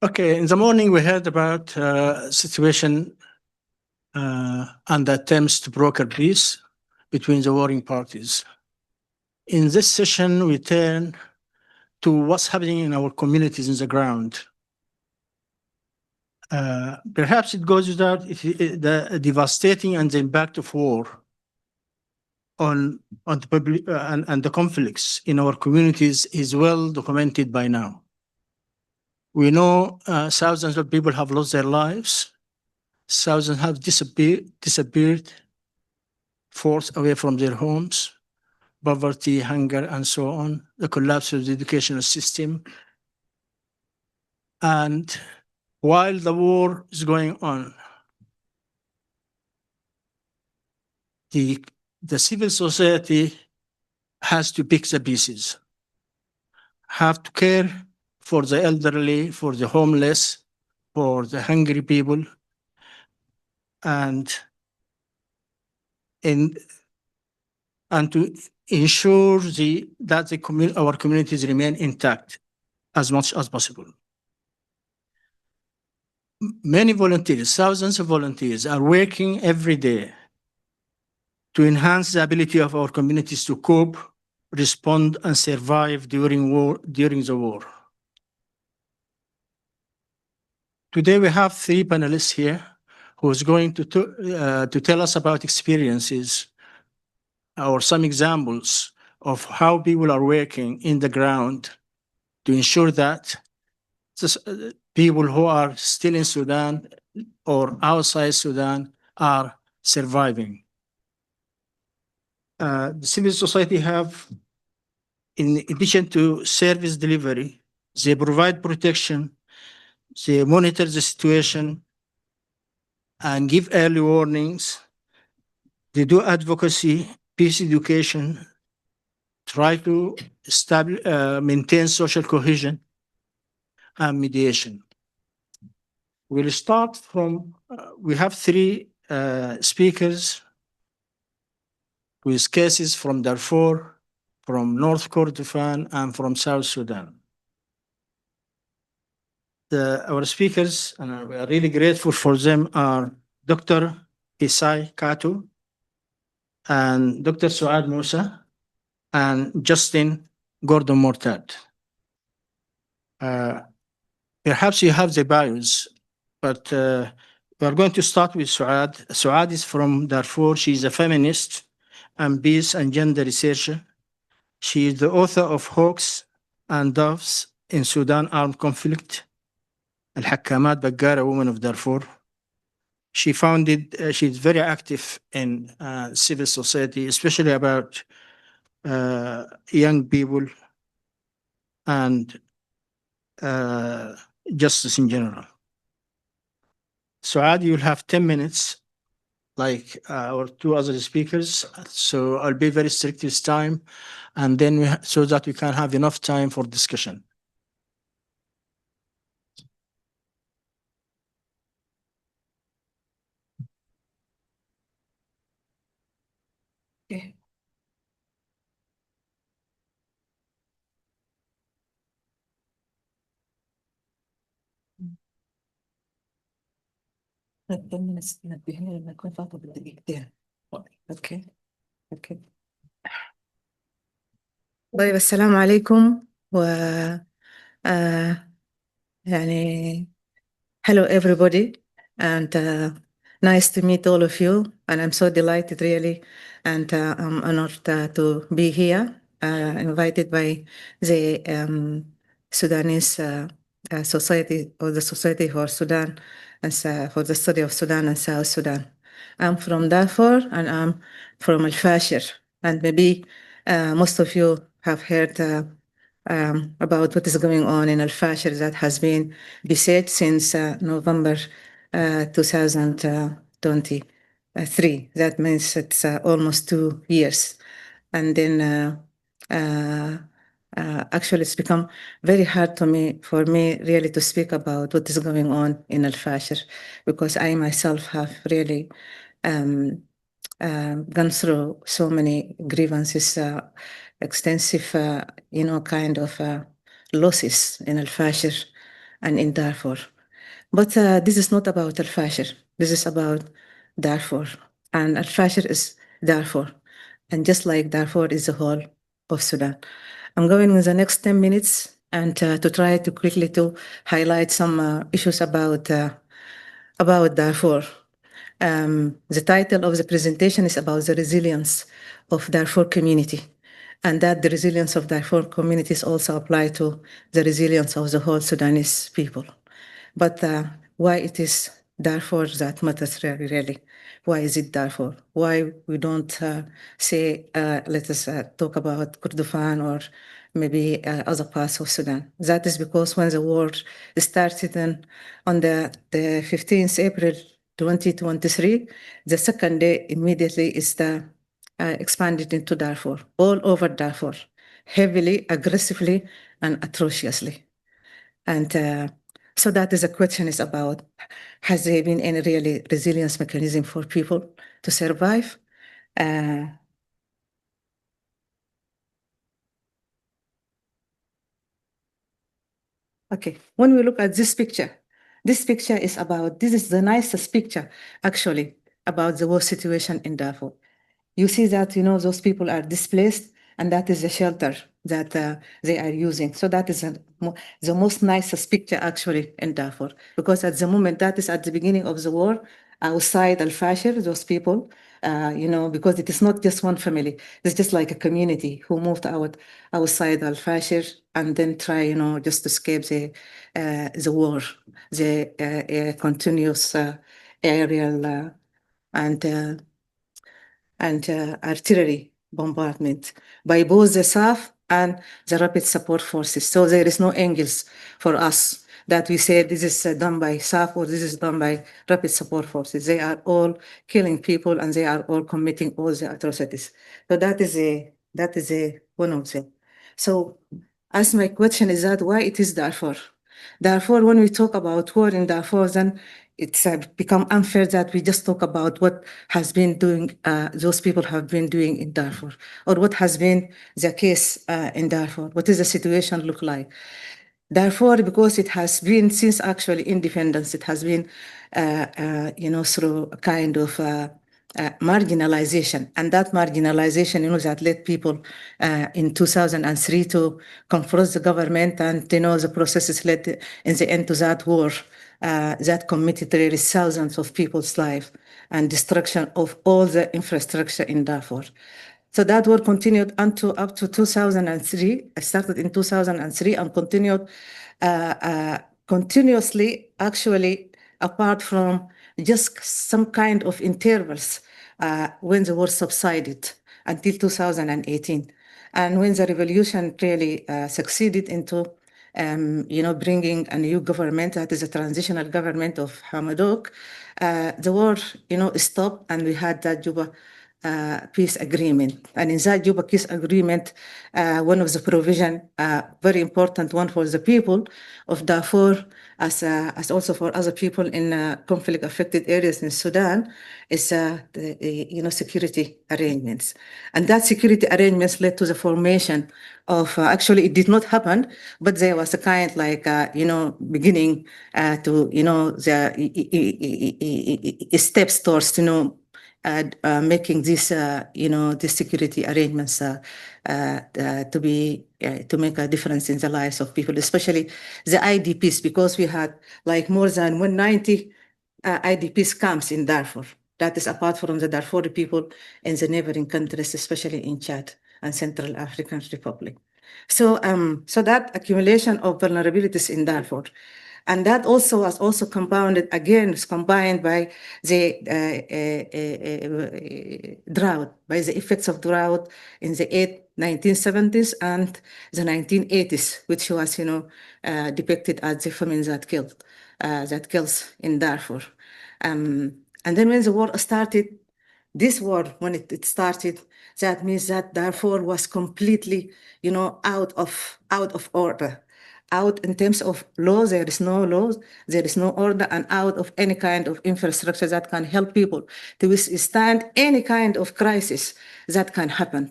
Okay, in the morning we heard about situation and attempts to broker peace between the warring parties. In this session, we turn to what's happening in our communities on the ground. Perhaps it goes without the devastating and the impact of war on the public and the conflicts in our communities is well documented by now. We know thousands of people have lost their lives, thousands have disappeared, forced away from their homes, poverty, hunger, and so on, the collapse of the educational system. And while the war is going on, the civil society has to pick the pieces, have to care for the elderly, for the homeless, for the hungry people, and to ensure that our communities remain intact as much as possible. Many volunteers, thousands of volunteers, are working every day to enhance the ability of our communities to cope, respond, and survive during the war. Today we have three panelists here who is going to tell us about experiences or some examples of how people are working in the ground to ensure that people who are still in Sudan or outside Sudan are surviving. The civil society have, in addition to service delivery, they provide protection, they monitor the situation and give early warnings, they do advocacy, peace education, try to maintain social cohesion and mediation. We'll start from, we have three speakers with cases from Darfur, from North Kordofan, and from South Sudan. Our speakers, and we are really grateful for them, are Dr. Hisae Kato and Dr. Suad Musa and Justin Gordon-Muortat. Perhaps you have the bios, but we are going to start with Suad. Suad is from Darfur. She is a feminist and peace and gender researcher. She is the author of Hawks and Doves in Sudan Armed Conflict, Al-Hakkamat Baggara Women of Darfur. She is very active in civil society, especially about young people and justice in general. Suad, you'll have 10 minutes, like our two other speakers. So I'll be very strict with time, and then so that we can have enough time for discussion. Okay. نبهني لما يكون فاضل بدقيقتين. اوكي. طيب السلام عليكم يعني hello everybody and nice to meet all of you, and I'm so delighted really, and I'm honored to be here, invited by the Sudanese Society, or the Society for Sudan and for the Study of Sudan and South Sudan. I'm from Darfur and I'm from Al-Fashir, and maybe most of you have heard about what is going on in Al-Fashir that has been besieged since November 2023. That means it's almost 2 years. And then actually it's become very hard for me really to speak about what is going on in Al-Fashir, because I myself have really gone through so many grievances, extensive, kind of losses in Al-Fashir. and in Darfur. But this is not about Al-Fashir. This is about Darfur. And Al-Fashir is Darfur. And just like Darfur is the whole of Sudan. I'm going in the next 10 minutes and to try to quickly to highlight some issues about Darfur. The title of the presentation is about the resilience of Darfur community, and that the resilience of Darfur communities also apply to the resilience of the whole Sudanese people. But why it is Darfur that matters really? Why is it Darfur? Why we don't say, let us talk about Kordofan or maybe other parts of Sudan? That is because when the war started on the 15th April 2023, the second day immediately is expanded into Darfur, all over Darfur, heavily, aggressively, and atrociously. And so that is a question is about, has there been any really resilience mechanism for people to survive? Okay, when we look at this picture is about, this is the nicest picture actually about the war situation in Darfur. You see that, those people are displaced, and that is the shelter that they are using. So that is the most nicest picture actually in Darfur, because at the moment, that is at the beginning of the war, outside Al-Fashir, those people, because it is not just one family. It's just like a community who moved outside Al-Fashir and then try, just to escape the war, the continuous aerial and artillery bombardment by both the SAF and the rapid support forces. So there is no angles for us that we say this is done by SAF or this is done by rapid support forces. They are all killing people and they are all committing all the atrocities. So that is one of them. So as my question is that why it is Darfur? Darfur, when we talk about war in Darfur, then it's become unfair that we just talk about what has been doing, those people have been doing in Darfur, or what has been the case in Darfur. What does the situation look like? Darfur, because it has been, since actually independence, it has been, through a kind of marginalization. And that marginalization, that led people in 2003 to confront the government, and, the processes led in the end to that war that committed really thousands of people's lives and destruction of all the infrastructure in Darfur. So that war continued up to 2003. It started in 2003 and continued continuously, actually, apart from just some kind of intervals when the war subsided until 2018. And when the revolution really succeeded into bringing a new government, that is a transitional government of Hamadok, the war, stopped, and we had that Juba peace agreement. And in that Juba peace agreement, one of the provision, very important one for the people of Darfur, as also for other people in conflict-affected areas in Sudan, is the security arrangements. And that security arrangements led to the formation of, actually it did not happen, but there was a kind like, beginning to, the steps towards, making these, the security arrangements to make a difference in the lives of people, especially the IDPs, because we had like more than 190 IDPs camps in Darfur. That is apart from the Darfur people in the neighboring countries, especially in Chad and Central African Republic. So, so that accumulation of vulnerabilities in Darfur, and that also was also compounded, again, is combined by the drought, by the effects of drought in the 1970s and the 1980s, which was, depicted as the famine that kills in Darfur. And then when the war started, this war, when it started, that means that Darfur was completely, out of order. out in terms of law, there is no laws, there is no order, and out of any kind of infrastructure that can help people to withstand any kind of crisis that can happen.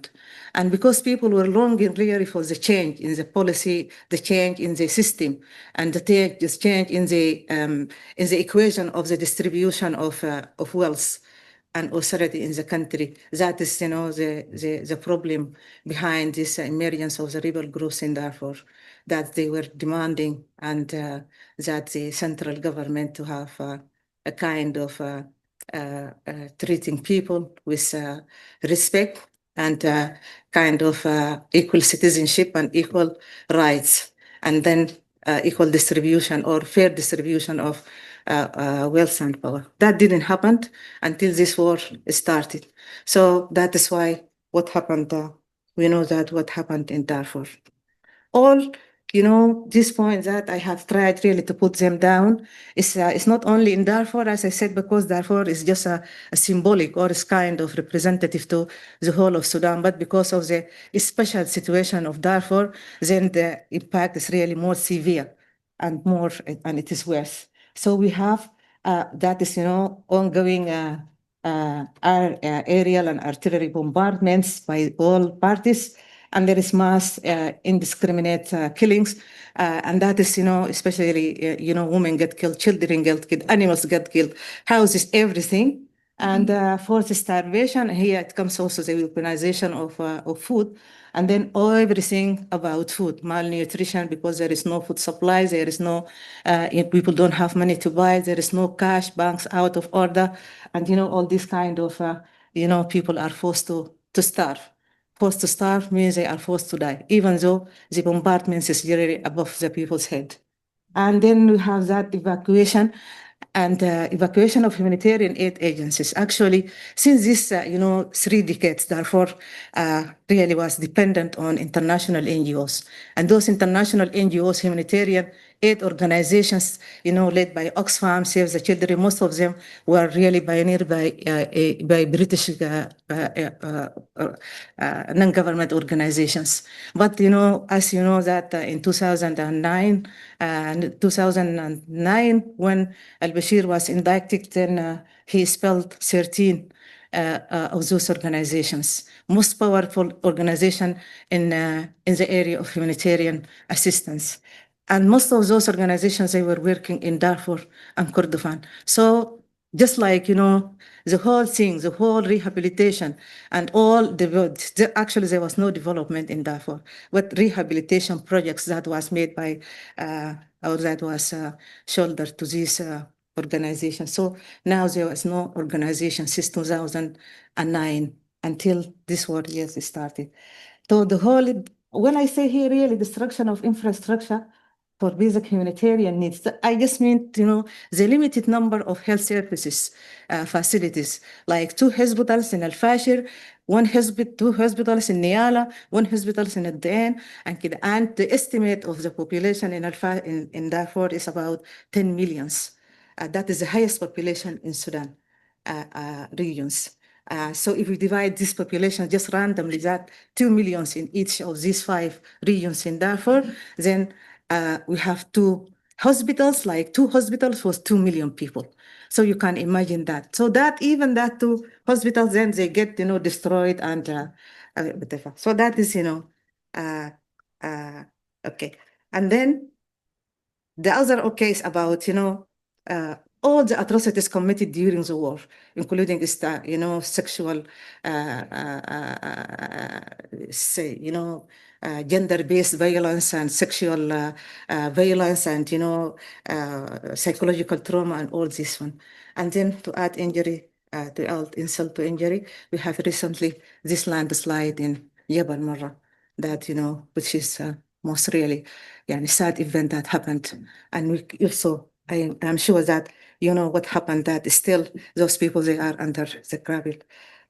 And because people were longing really for the change in the policy, the change in the system, and the change in the equation of the distribution of wealth and authority in the country. That is, the problem behind this emergence of the rebel groups in Darfur, that they were demanding, and that the central government to have a kind of treating people with respect and kind of equal citizenship and equal rights, and then equal distribution or fair distribution of wealth and power. That didn't happen until this war started. So that is why what happened, we know that what happened in Darfur. All, these points that I have tried really to put them down, it's not only in Darfur, as I said, because Darfur is just a symbolic or is kind of representative to the whole of Sudan, but because of the special situation of Darfur, then the impact is really more severe and it is worse. So we have that is, ongoing aerial and artillery bombardments by all parties, and there is mass indiscriminate killings, and that is, especially, women get killed, children get killed, animals get killed, houses, everything, and forced starvation. Here it comes also the weaponization of food, and then everything about food, malnutrition, because there is no food supply, there is no, people don't have money to buy, there is no cash, banks out of order, and all these kind of, people are forced to starve. Forced to starve means they are forced to die, even though the bombardment is generally above the people's head. And then we have that evacuation and evacuation of humanitarian aid agencies. Actually, since this, 3 decades, Darfur really was dependent on international NGOs. And those international NGOs, humanitarian aid organizations, led by Oxfam, Save the Children, most of them were really pioneered by British non-government organizations. But, as you know, that in 2009, when al-Bashir was indicted, then he expelled 13 of those organizations, most powerful organization in the area of humanitarian assistance. And most of those organizations, they were working in Darfur and Kordofan. So just like, the whole thing, the whole rehabilitation and all actually there was no development in Darfur, but rehabilitation projects that was made by, or that was shouldered to this organization. So now there was no organization since 2009 until this war years started. So the whole, when I say here really destruction of infrastructure for basic humanitarian needs, I just mean, the limited number of health services facilities, like 2 hospitals in Al-Fashir, 2 hospitals in Niala, 1 hospital in Abdel, and the estimate of the population in Darfur is about 10 millions. That is the highest population in Sudan regions. So if we divide this population just randomly, that 2 millions in each of these 5 regions in Darfur, then we have 2 hospitals, like 2 hospitals for 2 million people. So you can imagine that. So that even that 2 hospitals, then they get, destroyed and whatever. So that is, okay. And then the other case about, all the atrocities committed during the war, including, sexual, gender-based violence and sexual violence and, psychological trauma and all this one. And then to add injury, to add insult to injury, we have recently this landslide in Jabal Marra, that, which is most really sad event that happened. And we also, I'm sure that what happened, that still those people, they are under the gravel.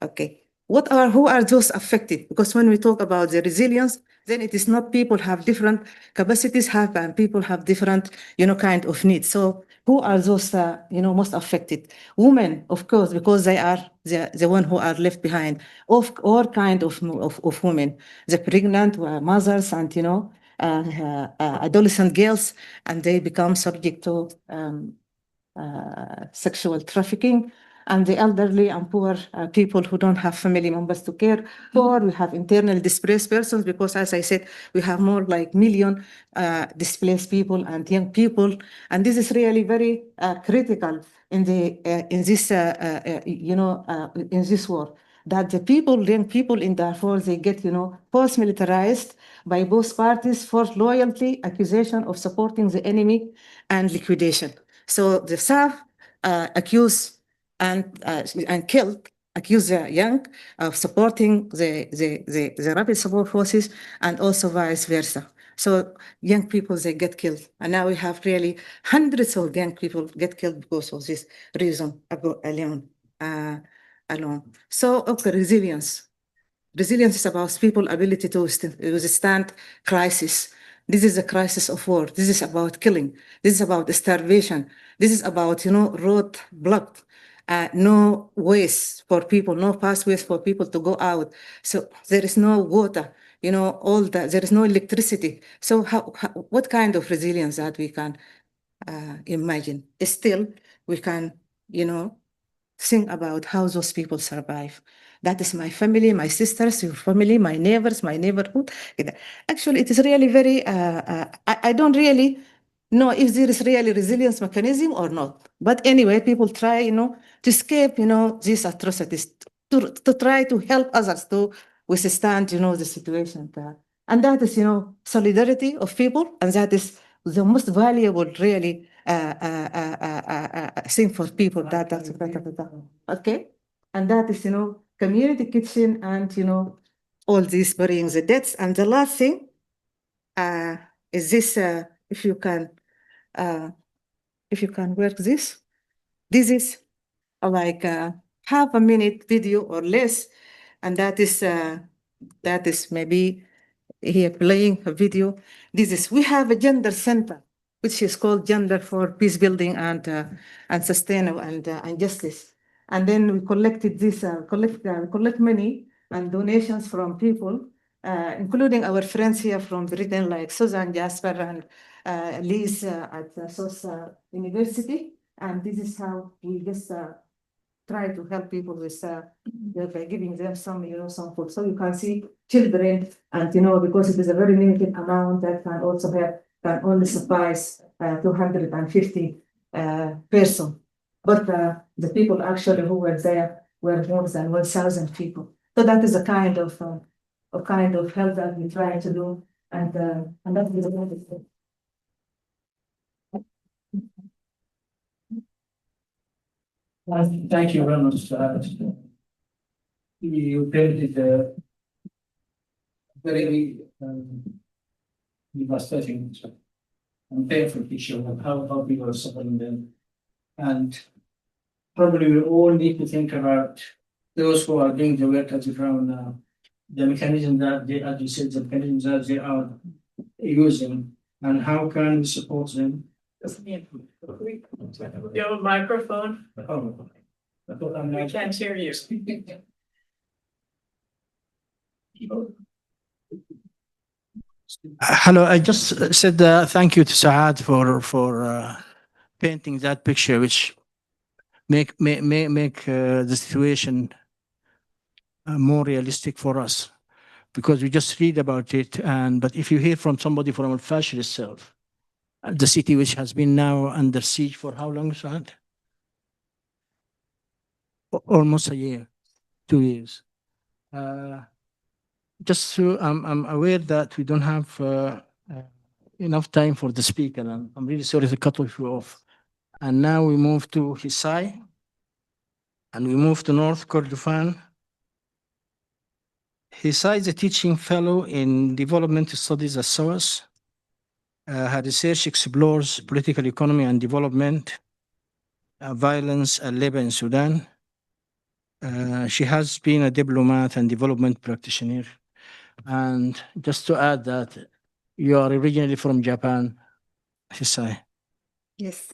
Okay. Who are those affected? Because when we talk about the resilience, then it is not people have different capacities, and people have different, kind of needs. So who are those, most affected? Women, of course, because they are the one who are left behind. Of all kind of women, the pregnant mothers, and adolescent girls, and they become subject to sexual trafficking, and the elderly and poor people who don't have family members to care for. We have internally displaced persons because, as I said, we have more like million displaced people and young people, and this is really very critical in this in this war. That the people, young people in Darfur, they get post-militarized by both parties for loyalty, accusation of supporting the enemy, and liquidation. So the SAF accuse and accuse the young of supporting the rapid support forces, and also vice versa. So young people, they get killed. And now we have really hundreds of young people get killed because of this reason alone. So, okay, resilience. Resilience is about people's ability to withstand crisis. This is a crisis of war. This is about killing. This is about starvation. This is about, road blocked, no ways for people, no pathways for people to go out. So there is no water, all that. There is no electricity. So what kind of resilience that we can imagine? Still, we can, think about how those people survive. That is my family, my sisters, your family, my neighbors, my neighborhood. Actually, it is really very, I don't really know if there is really resilience mechanism or not. But anyway, people try, to escape, these atrocities, to try to help others to withstand, the situation. And that is, solidarity of people, and that is the most valuable, really, thing for people. Okay, and that is, community kitchen, and all these burying the deaths. And the last thing is this. If you can work this. This is like half a minute video or less, and that is maybe here playing a video. We have a gender center, which is called Gender for Peacebuilding and Sustainable and Justice. And then we collected collect money and donations from people, including our friends here from Britain, like Susan, Jasper, and Liz at SOAS University. And this is how we just try to help people with by giving them some food. So you can see children, and because it is a very limited amount, that can also can only suffice 250 person. But the people actually who were there were more than 1,000 people. So that is a kind of help that we try to do, and that is the Thank you very much for that. You painted a very devastating and painful picture of how people are suffering them. And probably we all need to think about those who are doing the work at the ground now, the mechanism that they, as you said, the mechanisms that they are using, and how can we support them. You have a microphone? Oh, I thought We can't hear you. Hello, I just said thank you to Suad for painting that picture, which make the situation more realistic for us, because we just read about it. But if you hear from somebody from Al-Fashir itself, the city which has been now under siege for how long, Suad? Almost a year, 2 years. Just so I'm aware that we don't have enough time for the speaker, and I'm really sorry to cut you off. And now we move to Hisae, and we move to North Kordofan. Hisae is a teaching fellow in development studies at SOAS. Her research explores political economy and development, violence and labor in Sudan. She has been a diplomat and development practitioner. And just to add that you are originally from Japan, Hisae. Yes.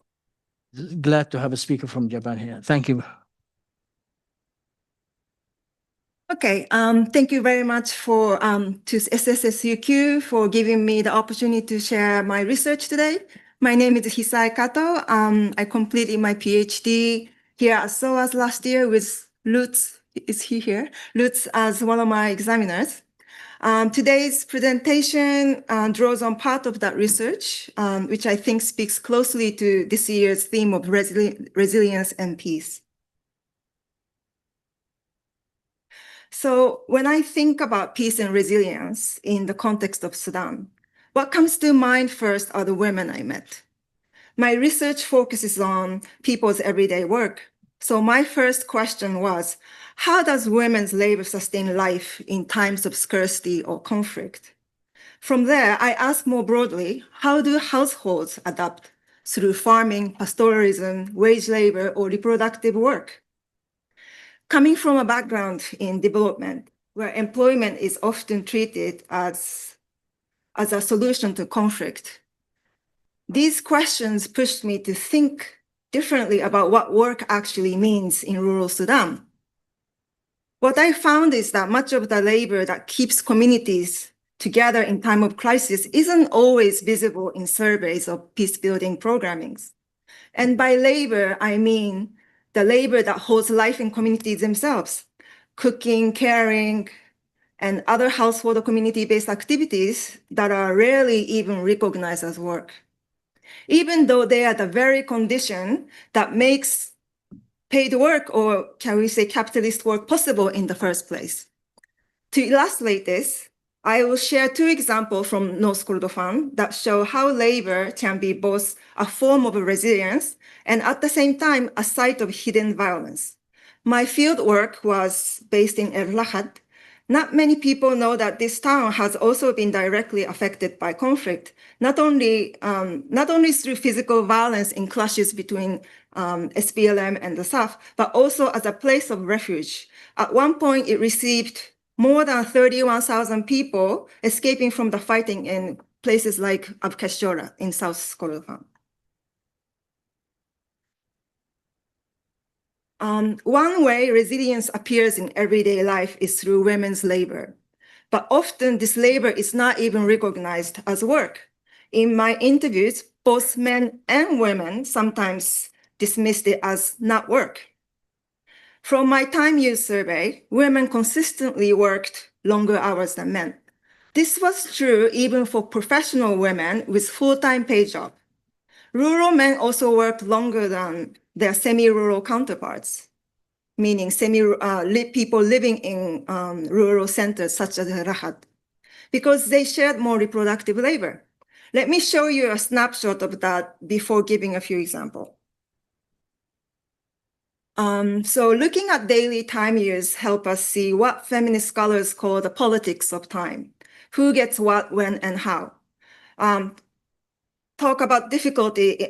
Glad to have a speaker from Japan here. Thank you. Okay, thank you very much to SSSUK for giving me the opportunity to share my research today. My name is Hisae Kato. I completed my PhD here at SOAS last year with Lutz, is he here? Lutz as one of my examiners. Today's presentation draws on part of that research, which I think speaks closely to this year's theme of resilience and peace. So when I think about peace and resilience in the context of Sudan, what comes to mind first are the women I met. My research focuses on people's everyday work. So my first question was, how does women's labor sustain life in times of scarcity or conflict? From there, I asked more broadly, how do households adapt through farming, pastoralism, wage labor, or reproductive work? Coming from a background in development, where employment is often treated as a solution to conflict, these questions pushed me to think differently about what work actually means in rural Sudan. What I found is that much of the labor that keeps communities together in time of crisis isn't always visible in surveys of peacebuilding programmings. And by labor, I mean the labor that holds life in communities themselves, cooking, caring, and other household or community-based activities that are rarely even recognized as work, even though they are the very condition that makes paid work, or can we say capitalist work, possible in the first place. To illustrate this, I will share two examples from North Kordofan that show how labor can be both a form of resilience and at the same time a site of hidden violence. My field work was based in Rahat. Not many people know that this town has also been directly affected by conflict, not only through physical violence in clashes between SPLM and the South, but also as a place of refuge. At one point, it received more than 31,000 people escaping from the fighting in places like Abkashora in South Kordofan. One way resilience appears in everyday life is through women's labor, but often this labor is not even recognized as work. In my interviews, both men and women sometimes dismissed it as not work. From my time use survey, women consistently worked longer hours than men. This was true even for professional women with full-time paid job. Rural men also worked longer than their semi-rural counterparts, meaning people living in rural centers such as Rahat, because they shared more reproductive labor. Let me show you a snapshot of that before giving a few examples. So looking at daily time use help us see what feminist scholars call the politics of time. Who gets what, when, and how. Talk about difficulty,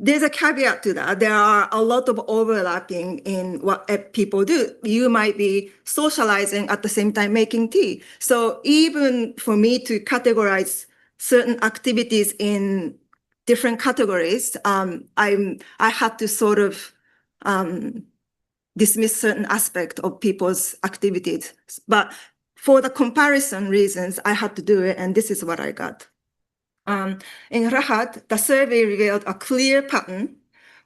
there's a caveat to that. There are a lot of overlapping in what people do. You might be socializing at the same time making tea. So even for me to categorize certain activities in different categories, I had to sort of dismiss certain aspects of people's activities. But for the comparison reasons, I had to do it, and this is what I got. In Rahat, the survey revealed a clear pattern.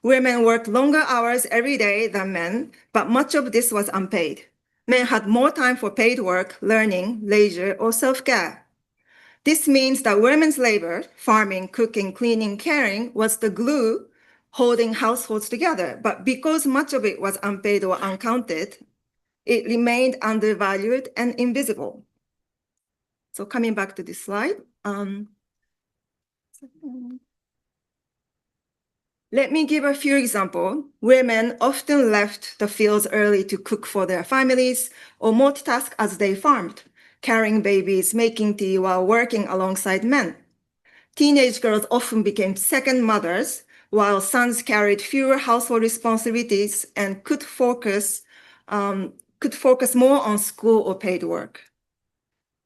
Women worked longer hours every day than men, but much of this was unpaid. Men had more time for paid work, learning, leisure, or self-care. This means that women's labor, farming, cooking, cleaning, caring, was the glue holding households together. But because much of it was unpaid or uncounted, it remained undervalued and invisible. So coming back to this slide. Let me give a few examples. Women often left the fields early to cook for their families or multitask as they farmed, carrying babies, making tea while working alongside men. Teenage girls often became second mothers, while sons carried fewer household responsibilities and could focus more on school or paid work.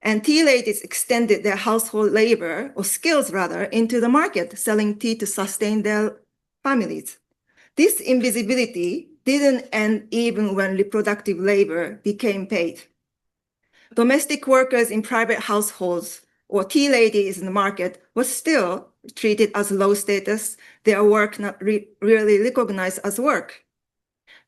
And tea ladies extended their household labor, or skills rather, into the market, selling tea to sustain their families. This invisibility didn't end even when reproductive labor became paid. Domestic workers in private households or tea ladies in the market was still treated as low status, their work not really recognized as work.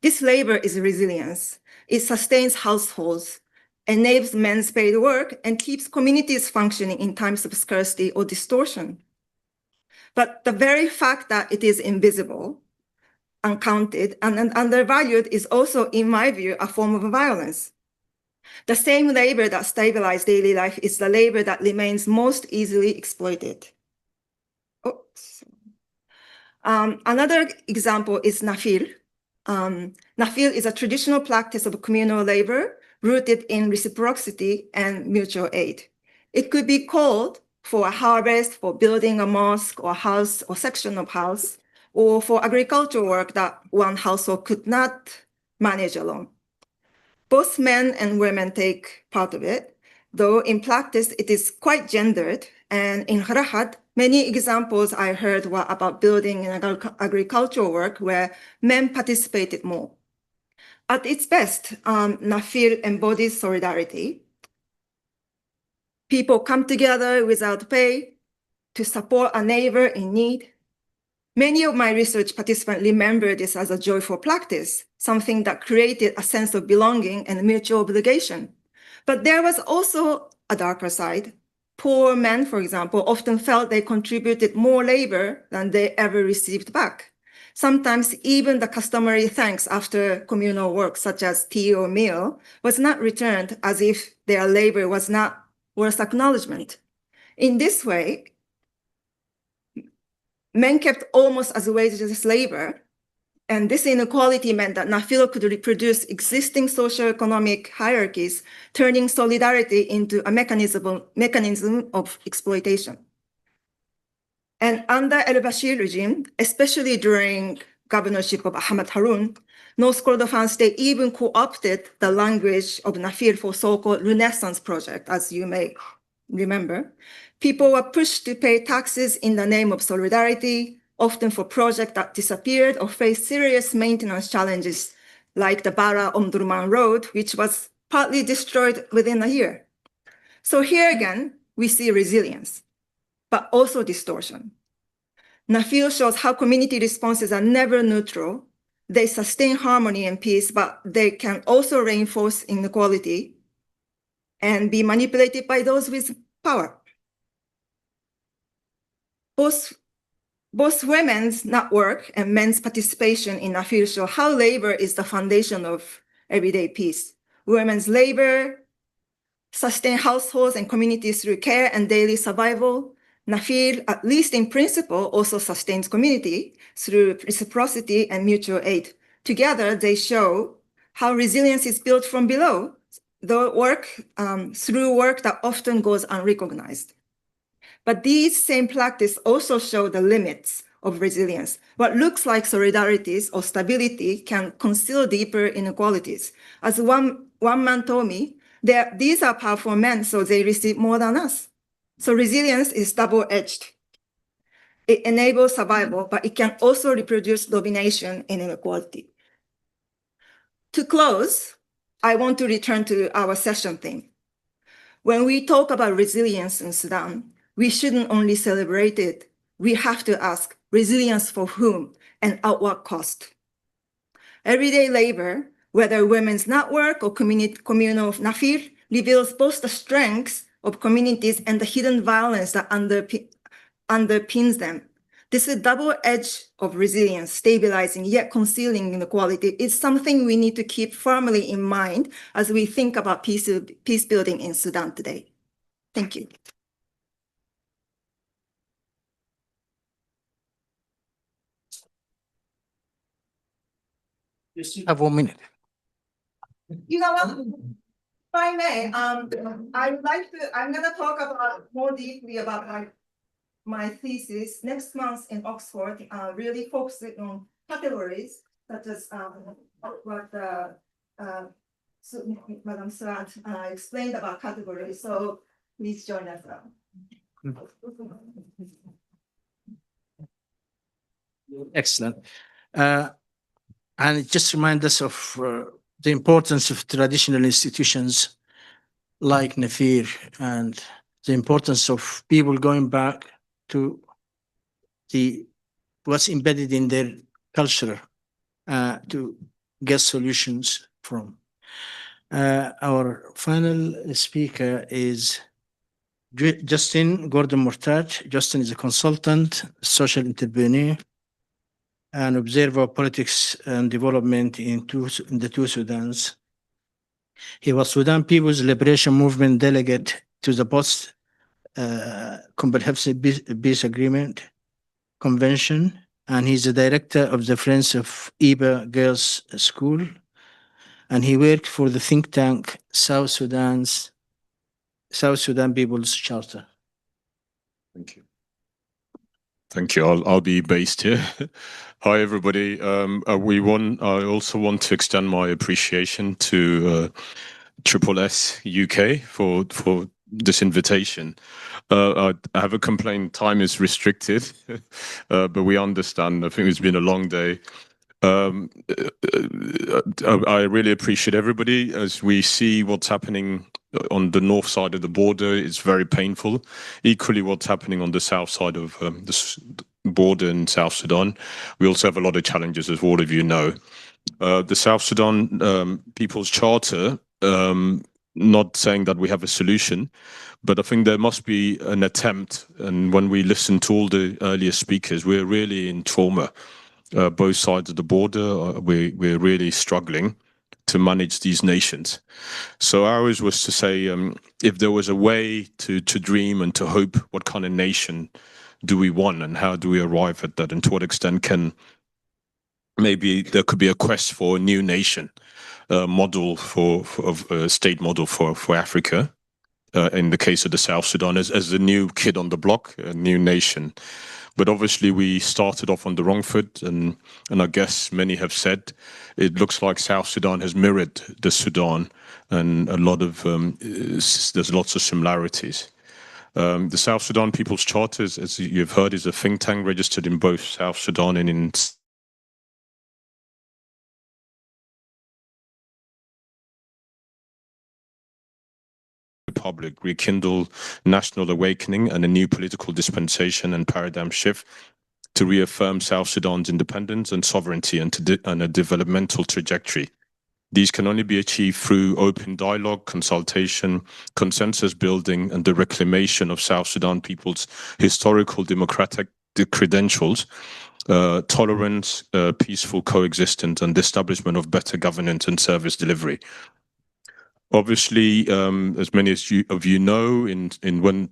This labor is resilience. It sustains households, enables men's paid work, and keeps communities functioning in times of scarcity or distortion. But the very fact that it is invisible, uncounted, and undervalued is also, in my view, a form of violence. The same labor that stabilizes daily life is the labor that remains most easily exploited. Another example is nafil. Nafil is a traditional practice of communal labor rooted in reciprocity and mutual aid. It could be called for a harvest, for building a mosque or house or section of house, or for agricultural work that one household could not manage alone. Both men and women take part of it, though in practice it is quite gendered. And in Rahat, many examples I heard were about building and agricultural work where men participated more. At its best, nafil embodies solidarity. People come together without pay to support a neighbor in need. Many of my research participants remember this as a joyful practice, something that created a sense of belonging and mutual obligation. But there was also a darker side. Poor men, for example, often felt they contributed more labor than they ever received back. Sometimes even the customary thanks after communal work, such as tea or meal, was not returned, as if their labor was not worth acknowledgement. In this way, men kept almost as wages as labor, and this inequality meant that nafil could reproduce existing socioeconomic hierarchies, turning solidarity into a mechanism of exploitation. And under al-Bashir regime, especially during governorship of Ahmad Harun, North Kordofan state even co-opted the language of nafil for so-called Renaissance project, as you may remember. People were pushed to pay taxes in the name of solidarity, often for projects that disappeared or faced serious maintenance challenges, like the Bara Omdurman Road, which was partly destroyed within a year. So here again, we see resilience, but also distortion. Nafil shows how community responses are never neutral. They sustain harmony and peace, but they can also reinforce inequality and be manipulated by those with power. Both women's network and men's participation in nafil show how labor is the foundation of everyday peace. Women's labor sustain households and communities through care and daily survival. Nafil, at least in principle, also sustains community through reciprocity and mutual aid. Together, they show how resilience is built from below, through work that often goes unrecognized. But these same practices also show the limits of resilience. What looks like solidarities or stability can conceal deeper inequalities. As one man told me, these are powerful men, so they receive more than us. So resilience is double-edged. It enables survival, but it can also reproduce domination and inequality. To close, I want to return to our session theme. When we talk about resilience in Sudan, we shouldn't only celebrate it. We have to ask, resilience for whom and at what cost? Everyday labor, whether women's network or communal nafil, reveals both the strengths of communities and the hidden violence that underpins them. This is double edge of resilience, stabilizing yet concealing inequality. It's something we need to keep firmly in mind as we think about peace building in Sudan today. Thank you. You still have 1 minute. You know what? If I may, I'm gonna talk about more deeply about my thesis next month in Oxford, really focusing on categories such as what Madam Suad explained about categories. So please join us. Excellent. And it just reminds us of the importance of traditional institutions like Nafir and the importance of people going back to what's embedded in their culture to get solutions from. Our final speaker is Justin Gordon-Muortat. Justin is a consultant, social entrepreneur, and observer of politics and development in the two Sudans. He was Sudan People's Liberation Movement delegate to the post Comprehensive Peace Agreement Convention, and he's the director of the Friends of Iba Girls School, and he worked for the think tank South Sudan People's Charter. Thank you. Thank you. I'll be based here. Hi, everybody. I also want to extend my appreciation to SSSUK for this invitation. I have a complaint. Time is restricted, but we understand. I think it's been a long day. I really appreciate everybody. As we see what's happening on the north side of the border, it's very painful. Equally, what's happening on the south side of the border in South Sudan. We also have a lot of challenges, as all of you know. The South Sudan People's Charter, not saying that we have a solution, but I think there must be an attempt. And when we listen to all the earlier speakers, we're really in trauma. Both sides of the border, we're really struggling to manage these nations. So ours was to say, if there was a way to dream and to hope, what kind of nation do we want and how do we arrive at that, and to what extent can maybe there could be a quest for a new nation model of a state model for Africa. In the case of the South Sudan, as a new kid on the block, a new nation. But obviously we started off on the wrong foot, and I guess many have said it looks like South Sudan has mirrored the Sudan, and a lot of there's lots of similarities. The South Sudan People's Charter, as you've heard, is a think tank registered in both South Sudan and in Republic, rekindle national awakening and a new political dispensation and paradigm shift to reaffirm South Sudan's independence and sovereignty and a developmental trajectory. These can only be achieved through open dialogue, consultation, consensus building, and the reclamation of South Sudan people's historical democratic credentials, tolerance, peaceful coexistence, and the establishment of better governance and service delivery. Obviously, as many of you know, in when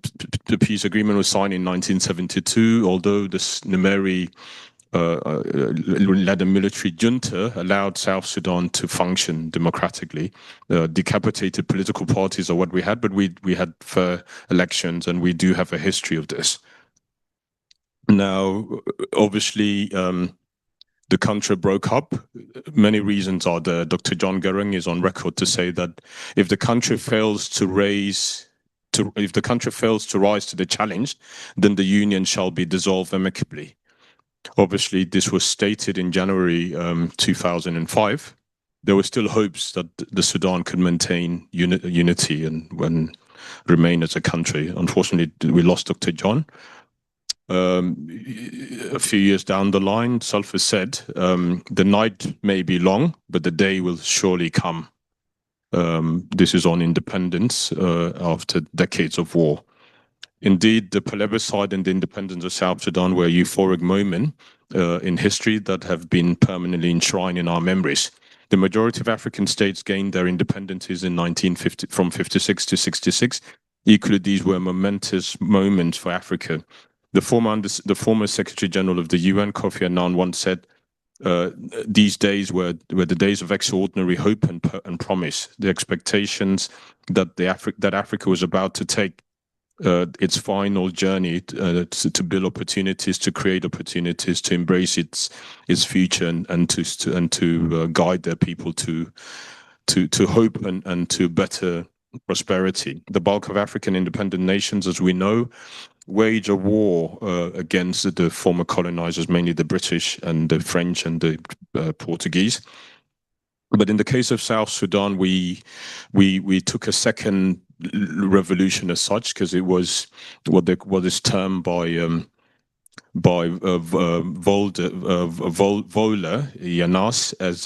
the peace agreement was signed in 1972, although the Numeri led a military junta allowed South Sudan to function democratically, decapitated political parties are what we had, but we had fair elections, and we do have a history of this. Now, obviously, the country broke up. Many reasons are there. Dr. John Gerring is on record to say that if the country fails to rise to the challenge, then the union shall be dissolved amicably. Obviously, this was stated in January 2005. There were still hopes that the Sudan could maintain unity and remain as a country. Unfortunately, we lost Dr. John. A few years down the line, Sulfur said, the night may be long, but the day will surely come. This is on independence after decades of war. Indeed, the plebiscite and the independence of South Sudan were a euphoric moment in history that have been permanently enshrined in our memories. The majority of African states gained their independences in 1950, from 56 to 66. Equally, these were momentous moments for Africa. The former Secretary General of the UN, Kofi Annan, once said, these days were the days of extraordinary hope and promise. The expectations that Africa was about to take its final journey to build opportunities, to create opportunities, to embrace its future, and to guide their people to hope and to better prosperity. The bulk of African independent nations, as we know, wage a war against the former colonizers, mainly the British and the French and the Portuguese. But in the case of South Sudan, we took a second revolution as such, because it was what is termed by Voller Yanas as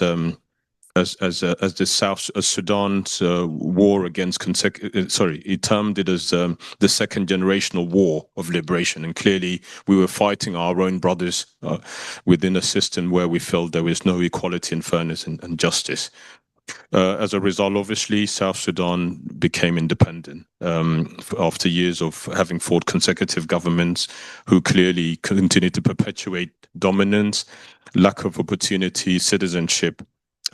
the South Sudan's war against he termed it as the second generational war of liberation. And clearly we were fighting our own brothers within a system where we felt there was no equality and fairness and justice. As a result, obviously, South Sudan became independent after years of having fought consecutive governments who clearly continued to perpetuate dominance, lack of opportunity, citizenship,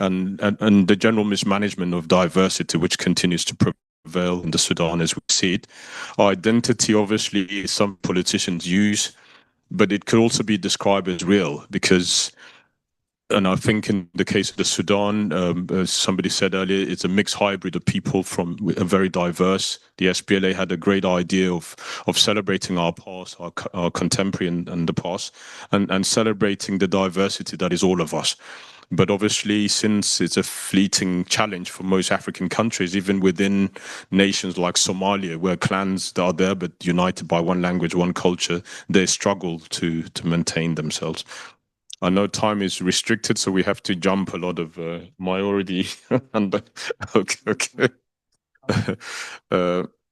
and the general mismanagement of diversity, which continues to prevail in the Sudan as we see it. Our identity, obviously, some politicians use, but it could also be described as real, because, and I think in the case of the Sudan, as somebody said earlier, it's a mixed hybrid of people from a very diverse. The SPLA had a great idea of celebrating our past, our contemporary and the past, and celebrating the diversity that is all of us. But obviously, since it's a fleeting challenge for most African countries, even within nations like Somalia, where clans are there but united by one language, one culture, they struggle to maintain themselves. I know time is restricted, so we have to jump a lot of my already. Okay.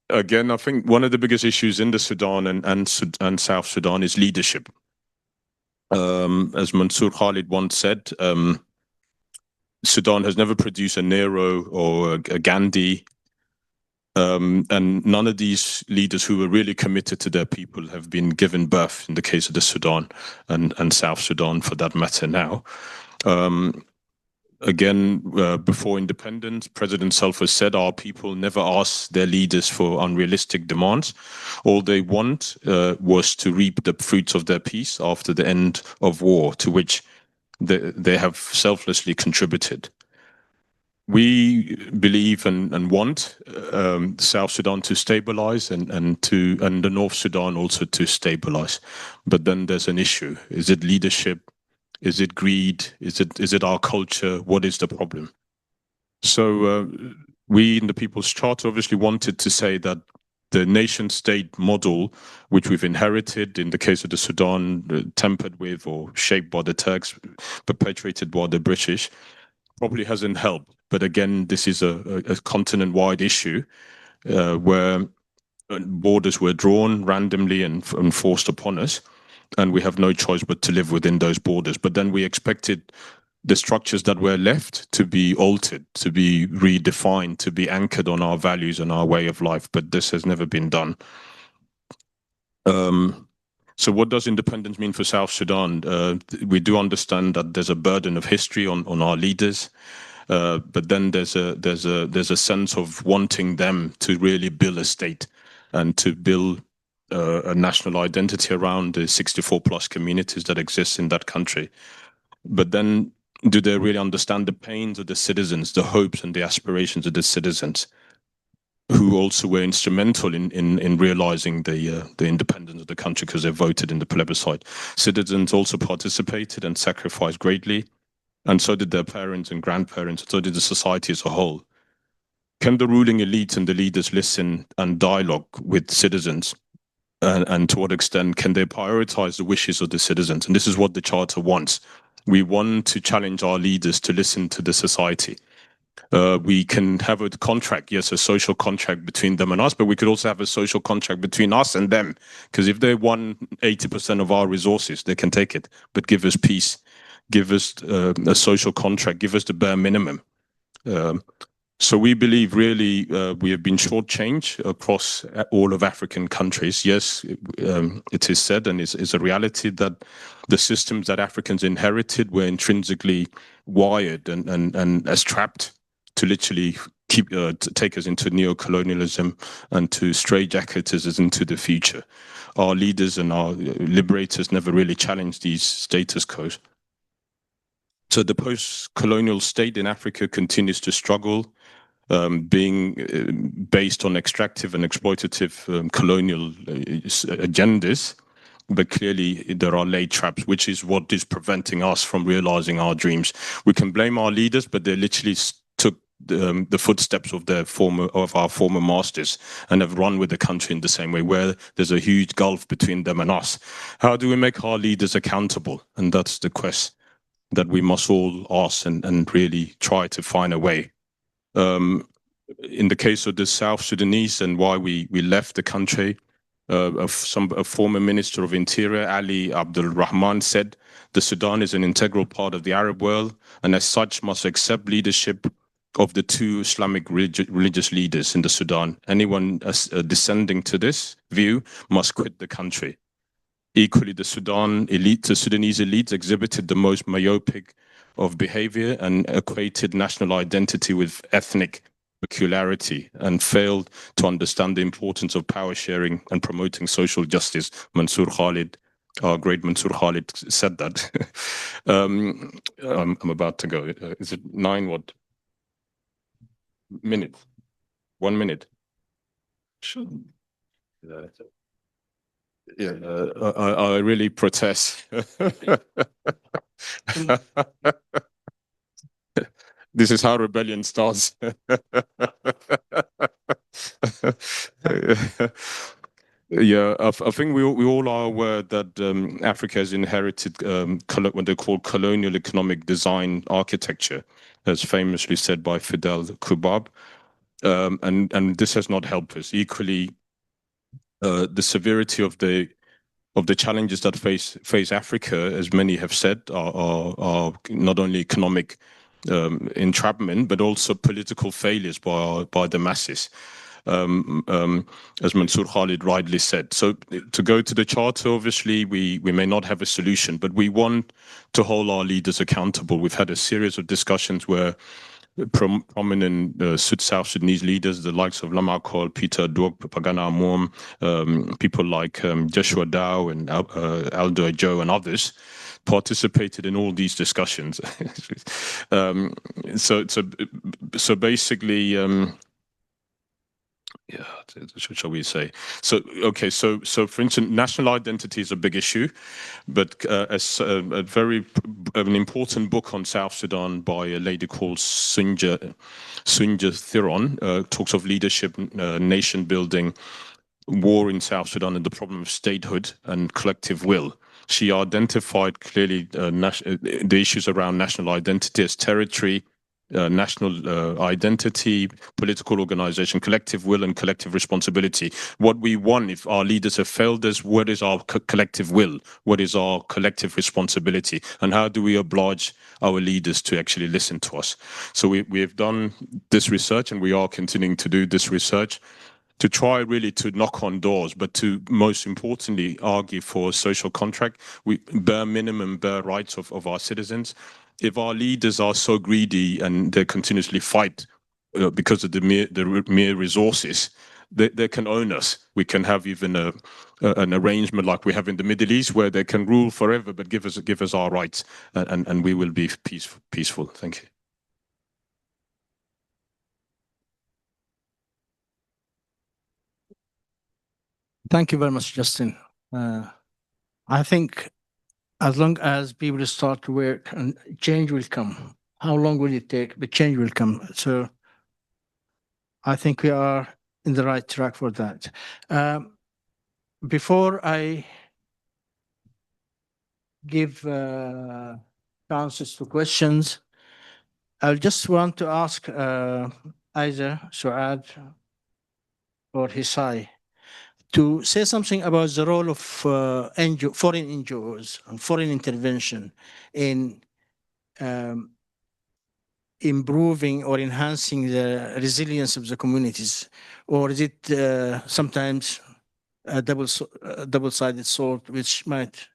Again, I think one of the biggest issues in the Sudan and South Sudan is leadership. As Mansour Khalid once said, Sudan has never produced a Nehru or a Gandhi, and none of these leaders who were really committed to their people have been given birth in the case of the Sudan and South Sudan for that matter now. Again, before independence, President Salva said our people never asked their leaders for unrealistic demands. All they want was to reap the fruits of their peace after the end of war, to which they have selflessly contributed. We believe and want South Sudan to stabilize and the North Sudan also to stabilize. But then there's an issue. Is it leadership? Is it greed? Is it our culture? What is the problem? So we in the People's Charter obviously wanted to say that the nation-state model, which we've inherited in the case of the Sudan, tempered with or shaped by the Turks, perpetuated by the British, probably hasn't helped. But again, this is a continent-wide issue where borders were drawn randomly and forced upon us, and we have no choice but to live within those borders. But then we expected the structures that were left to be altered, to be redefined, to be anchored on our values and our way of life. But this has never been done. So what does independence mean for South Sudan? We do understand that there's a burden of history on our leaders, but then there's a sense of wanting them to really build a state and to build a national identity around the 64 plus communities that exist in that country. But then, do they really understand the pains of the citizens, the hopes and the aspirations of the citizens, who also were instrumental in realizing the independence of the country because they voted in the plebiscite? Citizens also participated and sacrificed greatly, and so did their parents and grandparents, so did the society as a whole. Can the ruling elite and the leaders listen and dialogue with citizens? And to what extent can they prioritize the wishes of the citizens? And this is what the Charter wants. We want to challenge our leaders to listen to the society. We can have a contract, yes, a social contract between them and us, but we could also have a social contract between us and them. Because if they want 80% of our resources, they can take it. But give us peace, give us a social contract, give us the bare minimum. So we believe really we have been shortchanged across all of African countries. Yes, it is said and is a reality that the systems that Africans inherited were intrinsically wired and as trapped to literally to take us into neocolonialism and to straitjacket us into the future. Our leaders and our liberators never really challenged these status quos. So the post-colonial state in Africa continues to struggle being based on extractive and exploitative colonial agendas. But clearly there are laid traps, which is what is preventing us from realizing our dreams. We can blame our leaders, but they literally took the footsteps of our former masters and have run with the country in the same way, where there's a huge gulf between them and us. How do we make our leaders accountable? And that's the quest that we must all ask and really try to find a way. In the case of the South Sudanese and why we left the country, a former Minister of Interior, Ali Abdul Rahman, said, "The Sudan is an integral part of the Arab world and as such must accept leadership of the two Islamic religious leaders in the Sudan. Anyone descending to this view must quit the country." Equally, the Sudanese elites exhibited the most myopic of behavior and equated national identity with ethnic peculiarity and failed to understand the importance of power sharing and promoting social justice. Mansour Khalid, our great Mansour Khalid, said that. I'm about to go. Is it 9 minutes? 1 minute. Sure. Yeah, I really protest. This is how rebellion starts. Yeah, I think we all are aware that Africa has inherited what they call colonial economic design architecture, as famously said by Fidel Kubab, and this has not helped us. Equally, the severity of the challenges that face Africa, as many have said, are not only economic entrapment, but also political failures by the masses, as Mansour Khalid rightly said. So to go to the charter, obviously we may not have a solution, but we want to hold our leaders accountable. We've had a series of discussions where prominent South Sudanese leaders, the likes of Lamarcol, Peter Dog, Pagana Amom, people like Joshua Dow and Aldo Joe and others, participated in all these discussions. So basically, yeah, shall we say? So okay, so for instance, national identity is a big issue, but as an important book on South Sudan by a lady called Sunja Thiron talks of leadership, nation building, war in South Sudan, and the problem of statehood and collective will. She identified clearly the issues around national identity as territory, national identity, political organization, collective will, and collective responsibility. What we want, if our leaders have failed us, what is our collective will? What is our collective responsibility? And how do we oblige our leaders to actually listen to us? So we have done this research, and we are continuing to do this research to try really to knock on doors, but to most importantly argue for a social contract, bare minimum, bare rights of our citizens. If our leaders are so greedy and they continuously fight because of the mere resources, they can own us. We can have even an arrangement like we have in the Middle East, where they can rule forever, but give us our rights, and we will be peaceful. Thank you. Thank you very much, Justin. I think as long as people start to work, and change will come. How long will it take? But change will come. So I think we are in the right track for that. Before I give chances to questions, I just want to ask either Suad or Hisae to say something about the role of foreign NGOs and foreign intervention in improving or enhancing the resilience of the communities, or is it sometimes a double-sided sword which might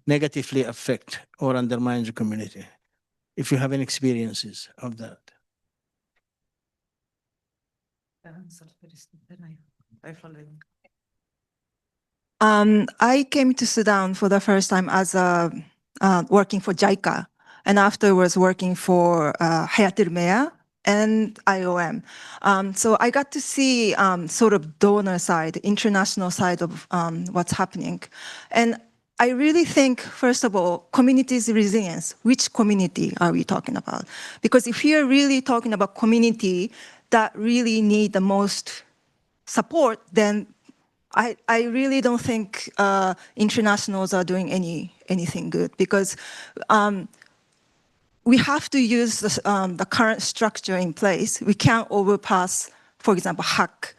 negatively affect or undermine the community? If you have any experiences of that. I came to Sudan for the first time as working for JICA, and afterwards working for Hayat al-Maya, and IOM. So I got to see sort of donor side, international side of what's happening. And I really think, first of all, community's resilience. Which community are we talking about? Because if you're really talking about community that really need the most support, then I really don't think internationals are doing anything good, because we have to use the current structure in place. We can't overpass, for example, hack.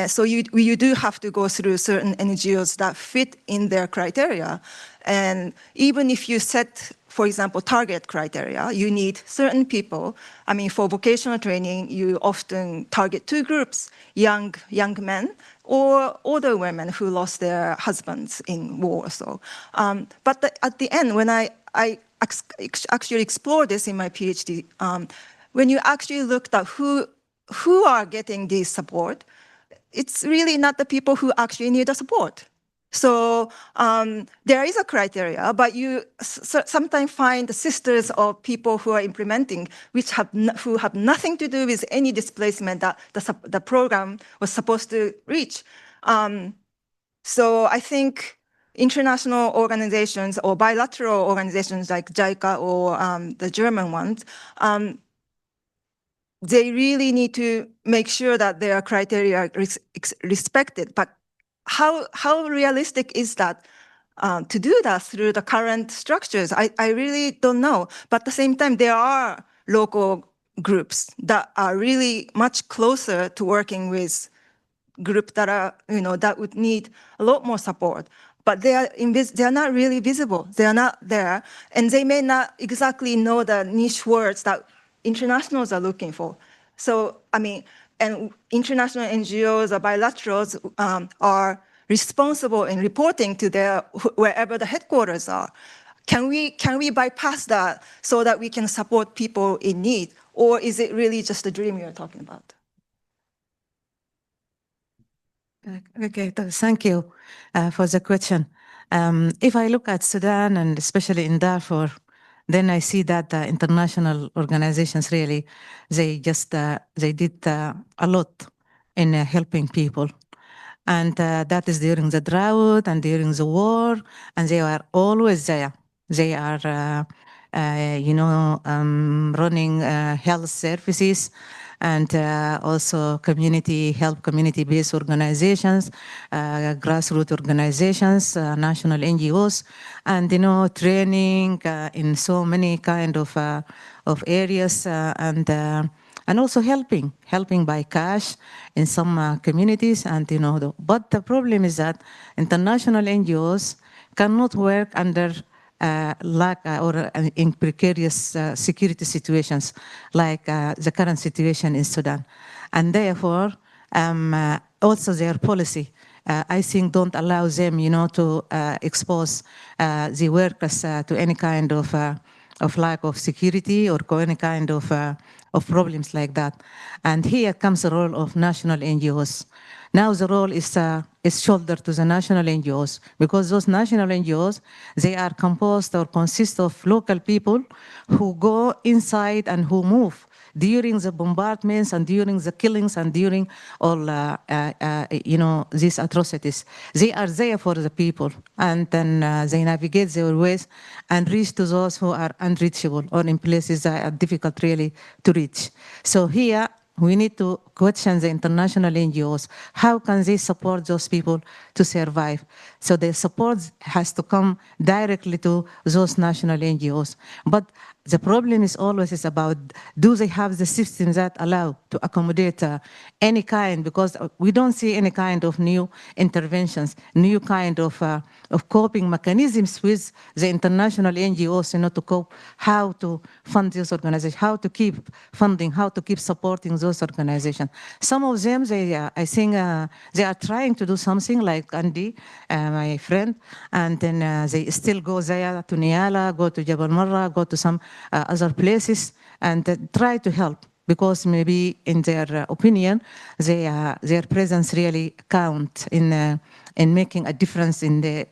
So you do have to go through certain NGOs that fit in their criteria. And even if you set, for example, target criteria, you need certain people. I mean, for vocational training, you often target two groups, young men or older women who lost their husbands in war or so. But at the end, when I actually explored this in my PhD, when you actually looked at who are getting this support, it's really not the people who actually need the support. So there is a criteria, but you sometimes find the sisters of people who are implementing, who have nothing to do with any displacement that the program was supposed to reach. So I think international organizations or bilateral organizations like JICA or the German ones, they really need to make sure that their criteria are respected. But how realistic is that to do that through the current structures? I really don't know. But at the same time, there are local groups that are really much closer to working with groups that are, that would need a lot more support. But they are not really visible. They are not there. And they may not exactly know the niche words that internationals are looking for. So, I mean, and international NGOs or bilaterals are responsible in reporting to wherever the headquarters are. Can we bypass that so that we can support people in need? Or is it really just a dream you're talking about? Okay, thank you for the question. If I look at Sudan, and especially in Darfur, then I see that international organizations really, they did a lot in helping people. And that is during the drought and during the war, and they are always there. They are, running health services, and also community-based organizations, grassroots organizations, national NGOs, and training in so many kind of areas, and also helping by cash in some communities. And but the problem is that international NGOs cannot work under lack or in precarious security situations like the current situation in Sudan. And therefore, also their policy, I think, don't allow them, to expose the workers to any kind of lack of security or any kind of problems like that. And here comes the role of national NGOs. Now the role is shouldered to the national NGOs, because those national NGOs, they are composed or consist of local people who go inside and who move during the bombardments and during the killings and during all, these atrocities. They are there for the people, and then they navigate their ways and reach to those who are unreachable or in places that are difficult really to reach. So here, we need to question the international NGOs. How can they support those people to survive? So the support has to come directly to those national NGOs. But the problem is always about, do they have the systems that allow to accommodate any kind, because we don't see any kind of new interventions, new kind of coping mechanisms with the international NGOs, to cope, how to fund these organizations, how to keep funding, how to keep supporting those organizations. Some of them, I think they are trying to do something like Andy, my friend, and then they still go there to Niala, go to Jabal Marra, go to some other places, and try to help, because maybe in their opinion, their presence really count in in making a difference in the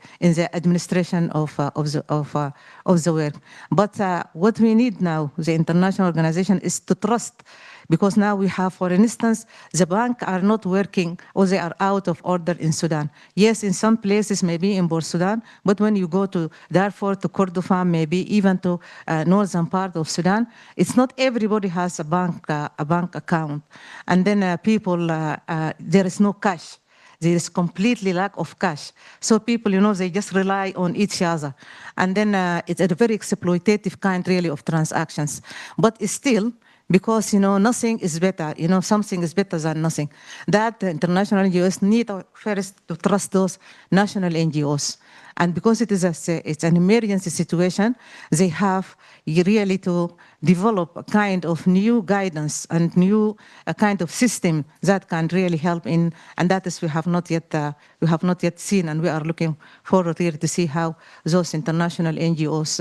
administration of the work. But what we need now, the international organization, is to trust, because now we have, for instance, the bank are not working, or they are out of order in Sudan. Yes, in some places, maybe in Port Sudan, but when you go to Darfur, to Kordofan, maybe even to northern part of Sudan, it's not everybody has a bank account. And then people, there is no cash. There is completely lack of cash. So people, they just rely on each other. And then it's a very exploitative kind, really, of transactions. But still, because, nothing is better, something is better than nothing. That the international NGOs need first to trust those national NGOs. And because it's an emergency situation, they have really to develop a kind of new guidance and new kind of system that can really help in, and that is we have not yet seen, and we are looking forward here to see how those international NGOs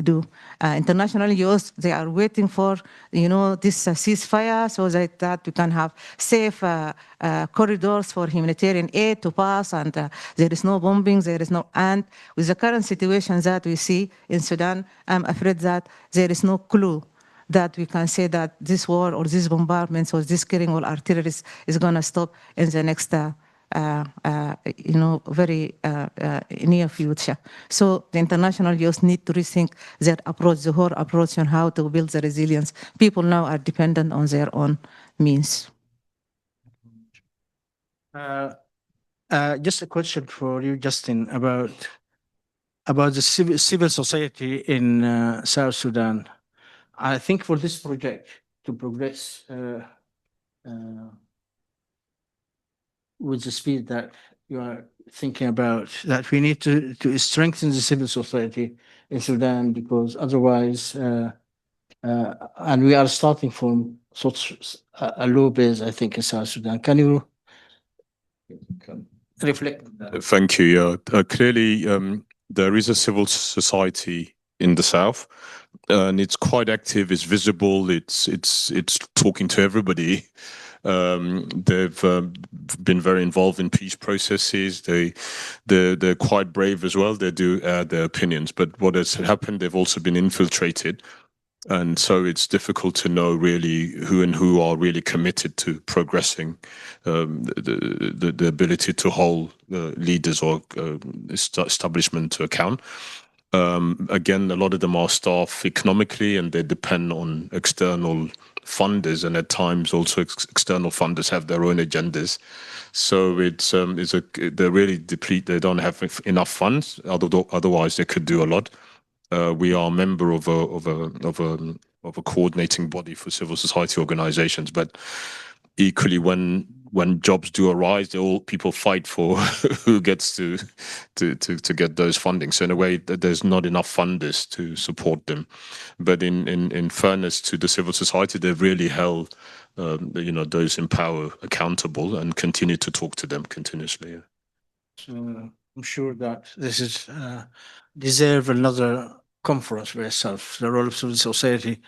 do. International NGOs, they are waiting for this ceasefire so that we can have safe corridors for humanitarian aid to pass, and there is no bombing, there is no, and with the current situation that we see in Sudan, I'm afraid that there is no clue that we can say that this war or these bombardments or this killing or artillery is going to stop in the next very near future. So the international youth need to rethink their approach, the whole approach on how to build the resilience. People now are dependent on their own means. Just a question for you, Justin, about the civil society in South Sudan. I think for this project to progress with the speed that you are thinking about, that we need to strengthen the civil society in Sudan, because otherwise, and we are starting from such a low base, I think, in South Sudan. Can you reflect on that? Thank you. Yeah. Clearly, there is a civil society in the south, and it's quite active. It's visible. It's talking to everybody. They've been very involved in peace processes. They're quite brave as well. They do add their opinions. But what has happened, they've also been infiltrated. And so it's difficult to know really who are really committed to progressing the ability to hold leaders or establishment to account. Again, a lot of them are staffed economically, and they depend on external funders, and at times also external funders have their own agendas. So they're really depleted. They don't have enough funds. Otherwise, they could do a lot. We are a member of a coordinating body for civil society organizations, but equally, when jobs do arise, people fight for who gets to get those funding. So in a way, there's not enough funders to support them. But in fairness to the civil society, they've really held those in power accountable and continue to talk to them continuously. So I'm sure that this is deserve another conference by itself, the role of civil society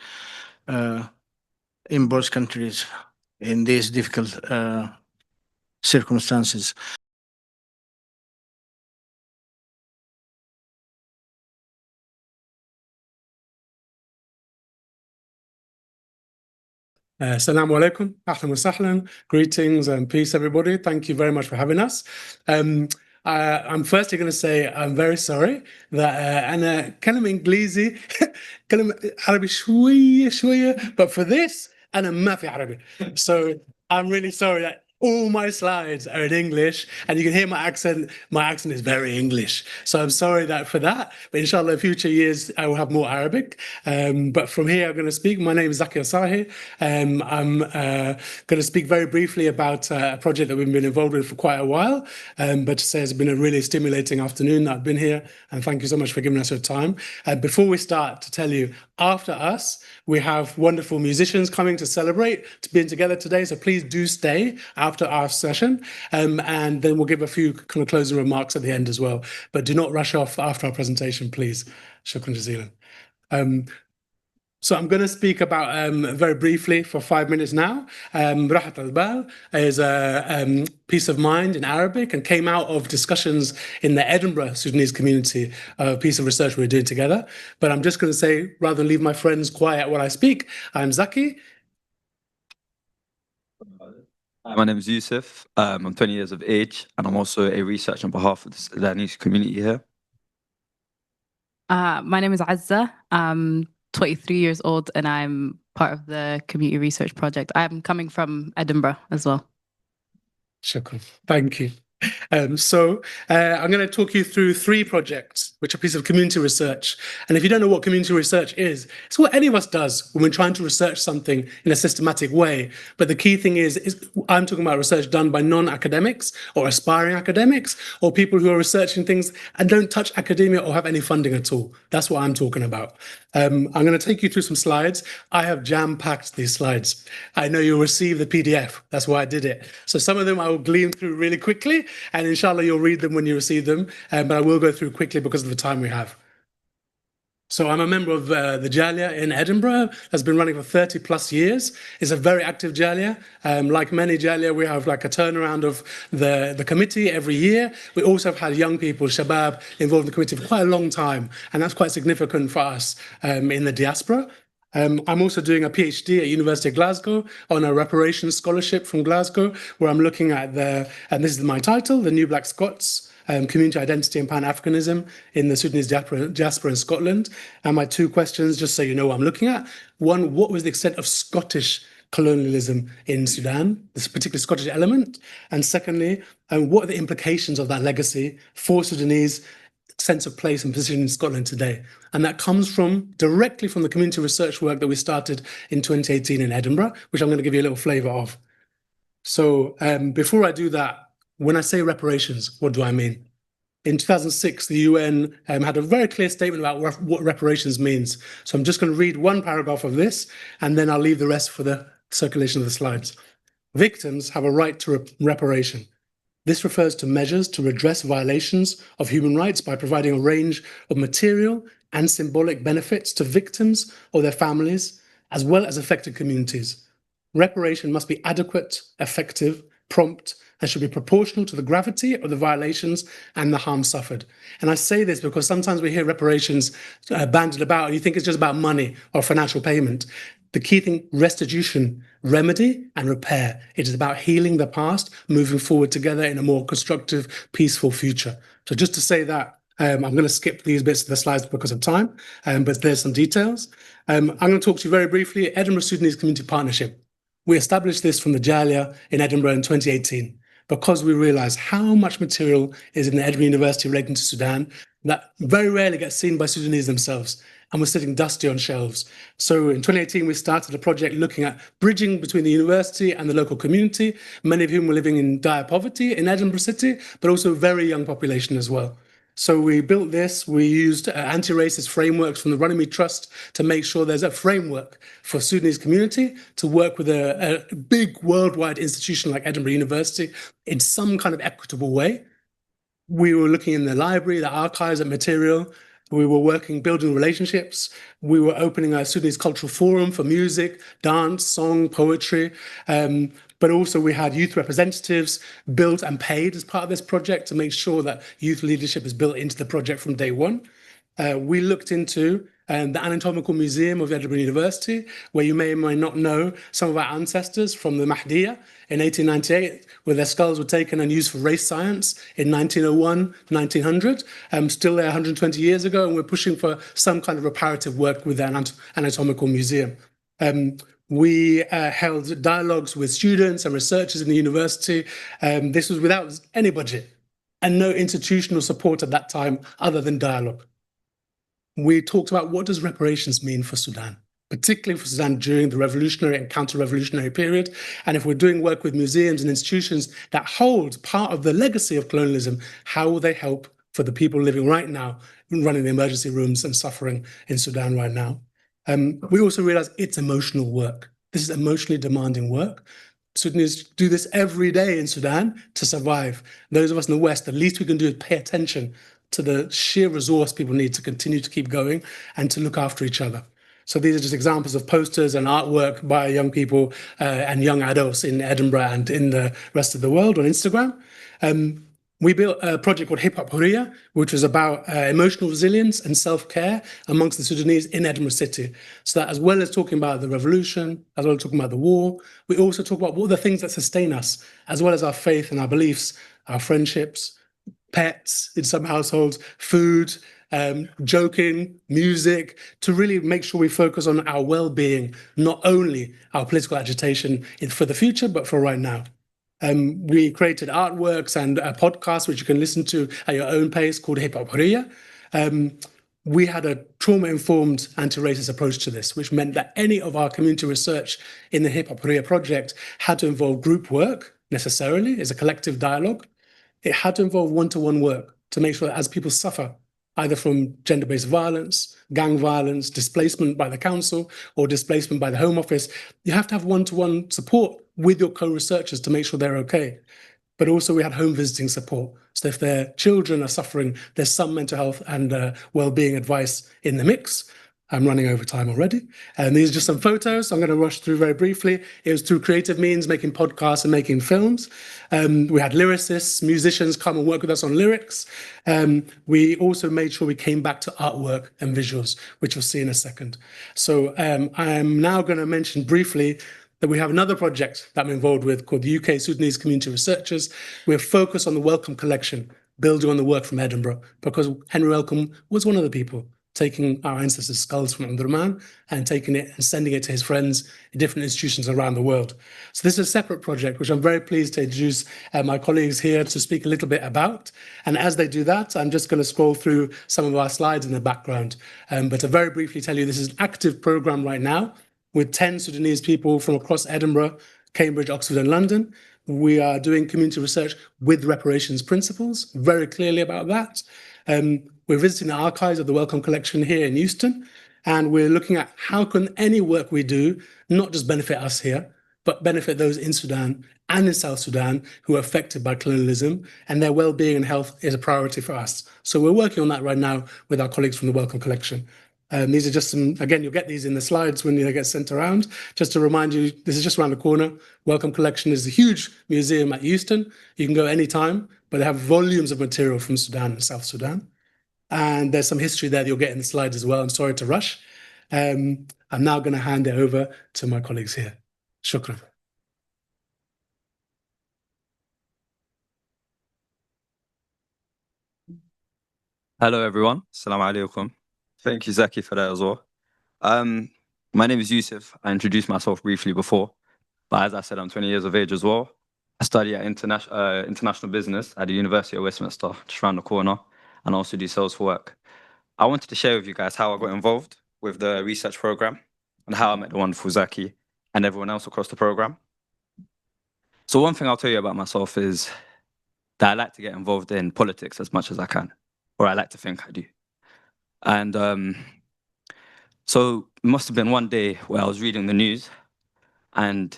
in both countries in these difficult circumstances. Assalamu alaikum, ahlan wa sahlan, greetings and peace, everybody. Thank you very much for having us. I'm firstly going to say I'm very sorry that أنا كلام إنجليزي كلام عربي شوية but for this أنا ما في عربي. So I'm really sorry that all my slides are in English, and you can hear my accent. My accent is very English. So I'm sorry for that. But inshallah, in future years, I will have more Arabic. But from here, I'm going to speak. My name is Zaki El-Salahi. I'm going to speak very briefly about a project that we've been involved with for quite a while. But to say it's been a really stimulating afternoon that I've been here. And thank you so much for giving us your time. Before we start, to tell you, after us, we have wonderful musicians coming to celebrate to being together today. So please do stay after our session, and then we'll give a few kind of closing remarks at the end as well. But do not rush off after our presentation, please. Shukran jazeelan. So I'm going to speak about very briefly for 5 minutes now. Rahat Albal is a peace of mind in Arabic and came out of discussions in the Edinburgh Sudanese community, a piece of research we were doing together. But I'm just going to say, rather than leave my friends quiet while I speak, I'm Zaki. My name is Yousif. I'm 20 years of age, and I'm also a researcher on behalf of the Sudanese community here. My name is Azza. I'm 23 years old, and I'm part of the community research project. I'm coming from Edinburgh as well. Shukran. Thank you. I'm going to talk you through 3 projects, which are pieces of community research. And if you don't know what community research is, it's what any of us does when we're trying to research something in a systematic way. But the key thing is I'm talking about research done by non-academics or aspiring academics or people who are researching things and don't touch academia or have any funding at all. That's what I'm talking about. I'm going to take you through some slides. I have jam-packed these slides. I know you'll receive the PDF. That's why I did it. So some of them I will glean through really quickly, and inshallah you'll read them when you receive them. But I will go through quickly because of the time we have. So I'm a member of the Jalia in Edinburgh that's been running for 30 plus years. It's a very active Jalia. Like many Jalia, we have like a turnaround of the committee every year. We also have had young people, Shabab, involved in the committee for quite a long time. And that's quite significant for us in the diaspora. I'm also doing a PhD at University of Glasgow on a Reparation scholarship from Glasgow, where I'm looking at and this is my title, the New Black Scots, Community Identity and Pan-Africanism in the Sudanese diaspora in Scotland. And my 2 questions, just so you know what I'm looking at. 1, what was the extent of Scottish colonialism in Sudan, this particular Scottish element? And secondly, what are the implications of that legacy for Sudanese sense of place and position in Scotland today? And that comes directly from the community research work that we started in 2018 in Edinburgh, which I'm going to give you a little flavour of. So before I do that, when I say reparations, what do I mean? In 2006, the UN had a very clear statement about what reparations means. So I'm just going to read 1 paragraph of this, and then I'll leave the rest for the circulation of the slides. Victims have a right to reparation. This refers to measures to redress violations of human rights by providing a range of material and symbolic benefits to victims or their families, as well as affected communities. Reparation must be adequate, effective, prompt, and should be proportional to the gravity of the violations and the harm suffered. And I say this because sometimes we hear reparations bandied about and you think it's just about money or financial payment. The key thing, restitution, remedy and repair. It is about healing the past, moving forward together in a more constructive, peaceful future. So just to say that, I'm going to skip these bits of the slides because of time, but there's some details. I'm going to talk to you very briefly, Edinburgh Sudanese Community Partnership. We established this from the Jalia in Edinburgh in 2018 because we realized how much material is in the Edinburgh University relating to Sudan that very rarely gets seen by Sudanese themselves and was sitting dusty on shelves. So in 2018, we started a project looking at bridging between the university and the local community, many of whom were living in dire poverty in Edinburgh City, but also a very young population as well. So we built this, we used anti-racist frameworks from the Runnymede Trust to make sure there's a framework for Sudanese community to work with a big worldwide institution like Edinburgh University in some kind of equitable way. We were looking in the library, the archives, at material. We were working, building relationships. We were opening a Sudanese cultural forum for music, dance, song, poetry. But also we had youth representatives built and paid as part of this project to make sure that youth leadership is built into the project from day one. We looked into the Anatomical Museum of Edinburgh University, where you may or may not know some of our ancestors from the Mahdiya in 1898, where their skulls were taken and used for race science in 1901, 1900, still there 120 years ago, and we're pushing for some kind of reparative work with the Anatomical Museum. We held dialogues with students and researchers in the university. This was without any budget and no institutional support at that time other than dialogue. We talked about what does reparations mean for Sudan, particularly for Sudan during the revolutionary and counter-revolutionary period. And if we're doing work with museums and institutions that hold part of the legacy of colonialism, how will they help for the people living right now, running the emergency rooms and suffering in Sudan right now? We also realize it's emotional work. This is emotionally demanding work. Sudanese do this every day in Sudan to survive. Those of us in the West, the least we can do is pay attention to the sheer resource people need to continue to keep going and to look after each other. So these are just examples of posters and artwork by young people and young adults in Edinburgh and in the rest of the world on Instagram. We built a project called Hip Hop Hurriya, which was about emotional resilience and self-care amongst the Sudanese in Edinburgh City. So that as well as talking about the revolution, as well as talking about the war, we also talk about what are the things that sustain us, as well as our faith and our beliefs, our friendships, pets in some households, food, joking, music, to really make sure we focus on our well-being, not only our political agitation for the future, but for right now. We created artworks and a podcast which you can listen to at your own pace called Hip Hop Hurriya. We had a trauma-informed anti-racist approach to this, which meant that any of our community research in the Hip Hop Hurriya project had to involve group work necessarily, it's a collective dialogue. It had to involve one-to-one work to make sure that as people suffer, either from gender-based violence, gang violence, displacement by the council, or displacement by the Home Office, you have to have one-to-one support with your co-researchers to make sure they're okay. But also we had home visiting support. So if their children are suffering, there's some mental health and well-being advice in the mix. I'm running over time already. And these are just some photos. I'm going to rush through very briefly. It was through creative means, making podcasts and making films. We had lyricists, musicians come and work with us on lyrics. We also made sure we came back to artwork and visuals, which you'll see in a second. So I'm now going to mention briefly that we have another project that I'm involved with called the UK Sudanese Community Researchers. We're focused on the Wellcome Collection, building on the work from Edinburgh, because Henry Wellcome was one of the people taking our ancestors' skulls from Omdurman and taking it and sending it to his friends in different institutions around the world. So this is a separate project, which I'm very pleased to introduce my colleagues here to speak a little bit about. And as they do that, I'm just going to scroll through some of our slides in the background. But to very briefly tell you, this is an active program right now with 10 Sudanese people from across Edinburgh, Cambridge, Oxford, and London. We are doing community research with reparations principles, very clearly about that. We're visiting the archives of the Wellcome Collection here in Euston, and we're looking at how can any work we do not just benefit us here, but benefit those in Sudan and in South Sudan who are affected by colonialism, and their well-being and health is a priority for us. So we're working on that right now with our colleagues from the Wellcome Collection. These are just some, again, you'll get these in the slides when they get sent around. Just to remind you, this is just around the corner. Wellcome Collection is a huge museum at Euston. You can go anytime, but they have volumes of material from Sudan and South Sudan. And there's some history there that you'll get in the slides as well. I'm sorry to rush. I'm now going to hand it over to my colleagues here. Shukran. Hello, everyone. Assalamu alaikum. Thank you, Zaki, for that as well. My name is Yousif. I introduced myself briefly before, but as I said, I'm 20 years of age as well. I study at international business at the University of Westminster, just around the corner, and also do sales for work. I wanted to share with you guys how I got involved with the research program and how I met the wonderful Zaki and everyone else across the program. So one thing I'll tell you about myself is that I like to get involved in politics as much as I can, or I like to think I do. And so it must have been one day where I was reading the news, and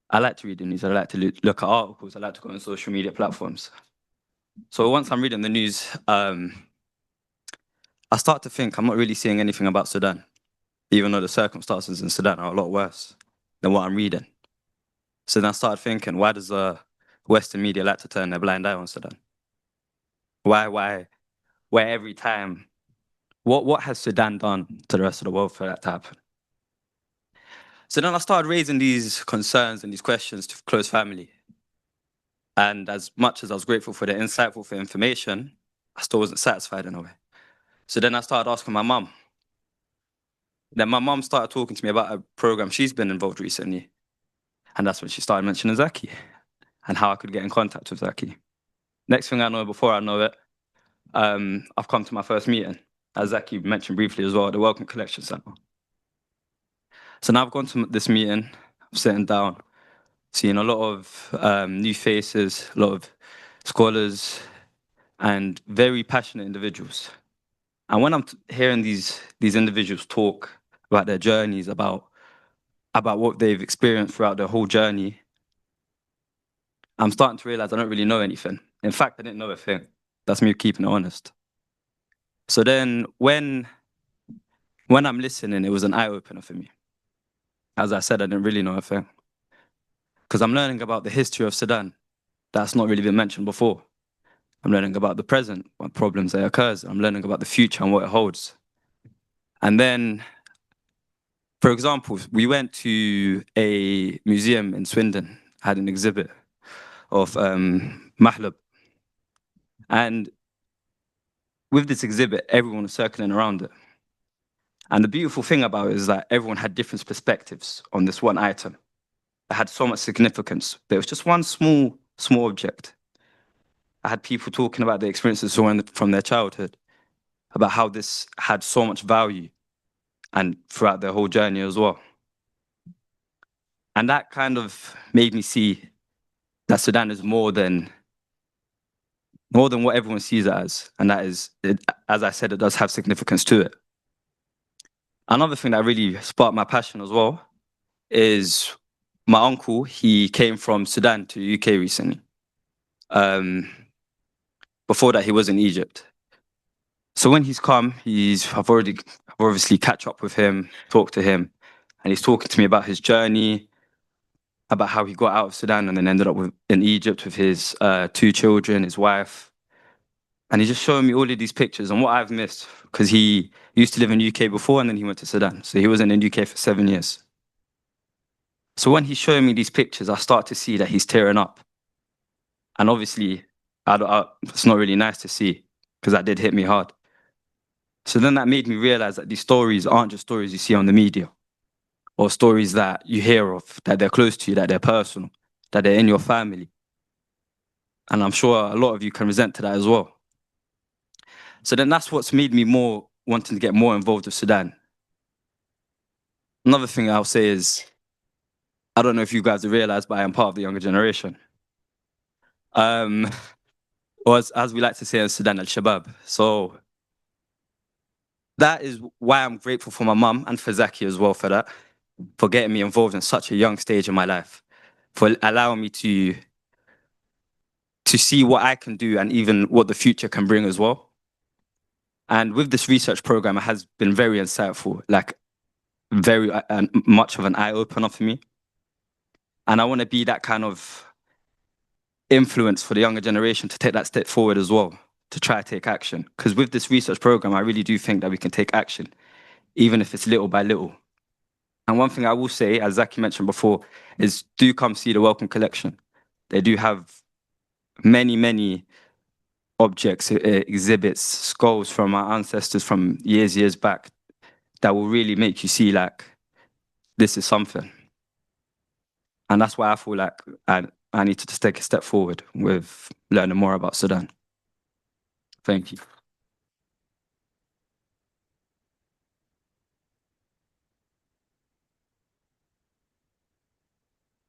I like to read the news. I like to look at articles. I like to go on social media platforms. So once I'm reading the news, I start to think I'm not really seeing anything about Sudan, even though the circumstances in Sudan are a lot worse than what I'm reading. So then I started thinking, why does the Western media like to turn their blind eye on Sudan? Why every time, what has Sudan done to the rest of the world for that to happen? So then I started raising these concerns and these questions to close family. And as much as I was grateful for the insightful information, I still wasn't satisfied in a way. So then I started asking my mum. Then my mum started talking to me about a program she's been involved recently. And that's when she started mentioning Zaki and how I could get in contact with Zaki. Next thing I know, before I know it, I've come to my first meeting, as Zaki mentioned briefly as well, the Wellcome Collection Centre. So now I've gone to this meeting, I'm sitting down, seeing a lot of new faces, a lot of scholars, and very passionate individuals. And when I'm hearing these individuals talk about their journeys, about what they've experienced throughout their whole journey, I'm starting to realize I don't really know anything. In fact, I didn't know a thing. That's me keeping it honest. So then when when I'm listening, it was an eye-opener for me. As I said, I didn't really know a thing. Because I'm learning about the history of Sudan. That's not really been mentioned before. I'm learning about the present, what problems that occurs. I'm learning about the future and what it holds. And then, for example, we went to a museum in Swindon, had an exhibit of Mahlub. And with this exhibit, everyone was circling around it. And the beautiful thing about it is that everyone had different perspectives on this one item. It had so much significance. There was just one small object. I had people talking about their experiences from their childhood, about how this had so much value and throughout their whole journey as well. And that kind of made me see that Sudan is more than what everyone sees it as. And that is, as I said, it does have significance to it. Another thing that really sparked my passion as well is my uncle. He came from Sudan to the UK recently. Before that, he was in Egypt. So when he's come, I've obviously catch up with him, talked to him, and he's talking to me about his journey, about how he got out of Sudan and then ended up in Egypt with his 2 children, his wife. And he's just showing me all of these pictures and what I've missed, because he used to live in the UK before and then he went to Sudan. So he was in the UK for 7 years. So when he's showing me these pictures, I start to see that he's tearing up. And obviously, it's not really nice to see, because that did hit me hard. So then that made me realize that these stories aren't just stories you see on the media, or stories that you hear of, that they're close to you, that they're personal, that they're in your family. And I'm sure a lot of you can resent to that as well. So then that's what's made me more wanting to get more involved with Sudan. Another thing I'll say is, I don't know if you guys have realized, but I am part of the younger generation. Or as we like to say in Sudan, al-Shabab. So that is why I'm grateful for my mum and for Zaki as well for that, for getting me involved in such a young stage in my life, for allowing me to see what I can do and even what the future can bring as well. And with this research program, it has been very insightful, like very much of an eye-opener for me. And I want to be that kind of influence for the younger generation to take that step forward as well, to try to take action. Because with this research program, I really do think that we can take action, even if it's little by little. And one thing I will say, as Zaki mentioned before, is do come see the Welcome Collection. They do have many objects, exhibits, skulls from our ancestors from years back that will really make you see like, this is something. And that's why I feel like I need to just take a step forward with learning more about Sudan. Thank you.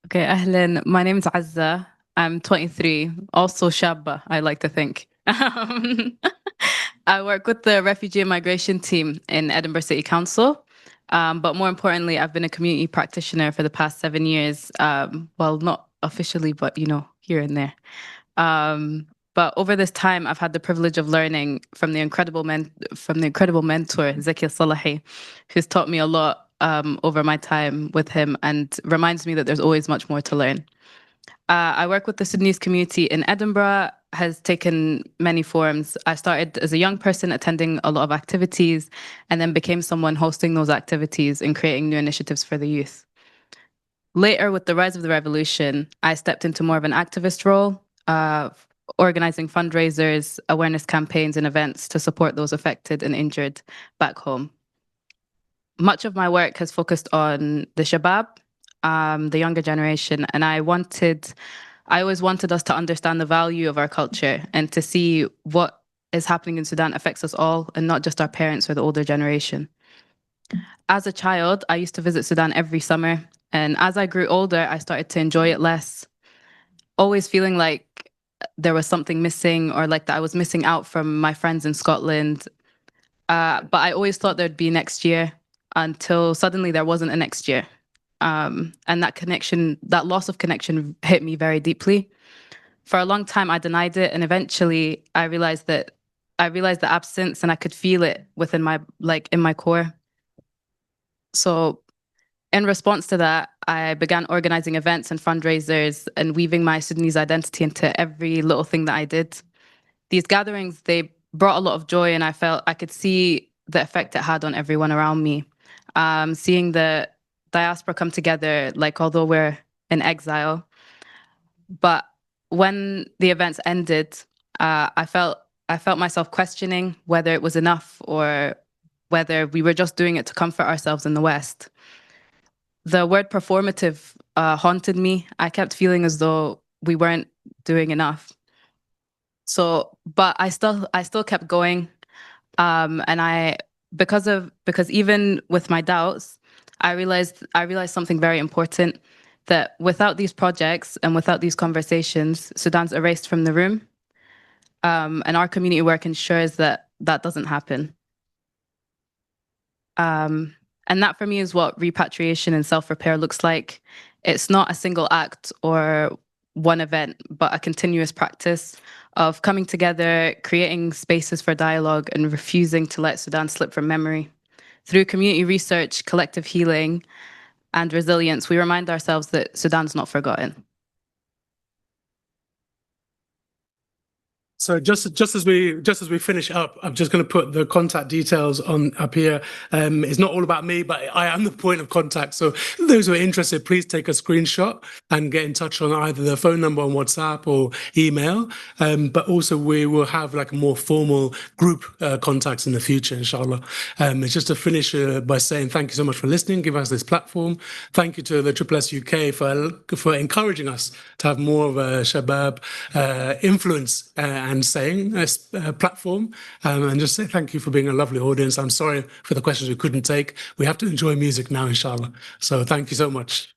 Okay, Ahlan. My name is Azza. I'm 23, also Shabba, I like to think. I work with the refugee and migration team in Edinburgh City Council. But more importantly, I've been a community practitioner for the past 7 years. Well, not officially, but here and there. But over this time, I've had the privilege of learning from the incredible mentor, Zaki El-Salahi, who's taught me a lot over my time with him and reminds me that there's always much more to learn. I work with the Sudanese community in Edinburgh, has taken many forms. I started as a young person attending a lot of activities and then became someone hosting those activities and creating new initiatives for the youth. Later, with the rise of the revolution, I stepped into more of an activist role, organizing fundraisers, awareness campaigns and events to support those affected and injured back home. Much of my work has focused on the Shabab, the younger generation, and I always wanted us to understand the value of our culture and to see what is happening in Sudan affects us all and not just our parents or the older generation. As a child, I used to visit Sudan every summer, and as I grew older, I started to enjoy it less, always feeling like there was something missing or like that I was missing out from my friends in Scotland. But I always thought there'd be next year until suddenly there wasn't a next year. And that loss of connection hit me very deeply. For a long time, I denied it. And eventually I realized the absence and I could feel it within in my core. So in response to that, I began organizing events and fundraisers and weaving my Sudanese identity into every little thing that I did. These gatherings, they brought a lot of joy, and I felt I could see the effect it had on everyone around me. Seeing the diaspora come together, like although we're in exile. But when the events ended, I felt myself questioning whether it was enough or whether we were just doing it to comfort ourselves in the West. The word performative haunted me. I kept feeling as though we weren't doing enough. So, but I still kept going, and because even with my doubts, I realized something very important, that without these projects and without these conversations, Sudan's erased from the room, and our community work ensures that that doesn't happen. And that for me is what repatriation and self-repair looks like. It's not a single act or one event, but a continuous practice of coming together, creating spaces for dialogue, and refusing to let Sudan slip from memory. Through community research, collective healing, and resilience, we remind ourselves that Sudan's not forgotten. So just as we finish up, I'm just going to put the contact details on up here. It's not all about me, but I am the point of contact. So those who are interested, please take a screenshot and get in touch on either the phone number on WhatsApp or email. But also we will have like a more formal group contacts in the future, inshallah. It's just to finish by saying thank you so much for listening, give us this platform. Thank you to the SSSUK for encouraging us to have more of a Shabab influence and saying platform, and just say thank you for being a lovely audience. I'm sorry for the questions we couldn't take. We have to enjoy music now, inshallah. So thank you so much.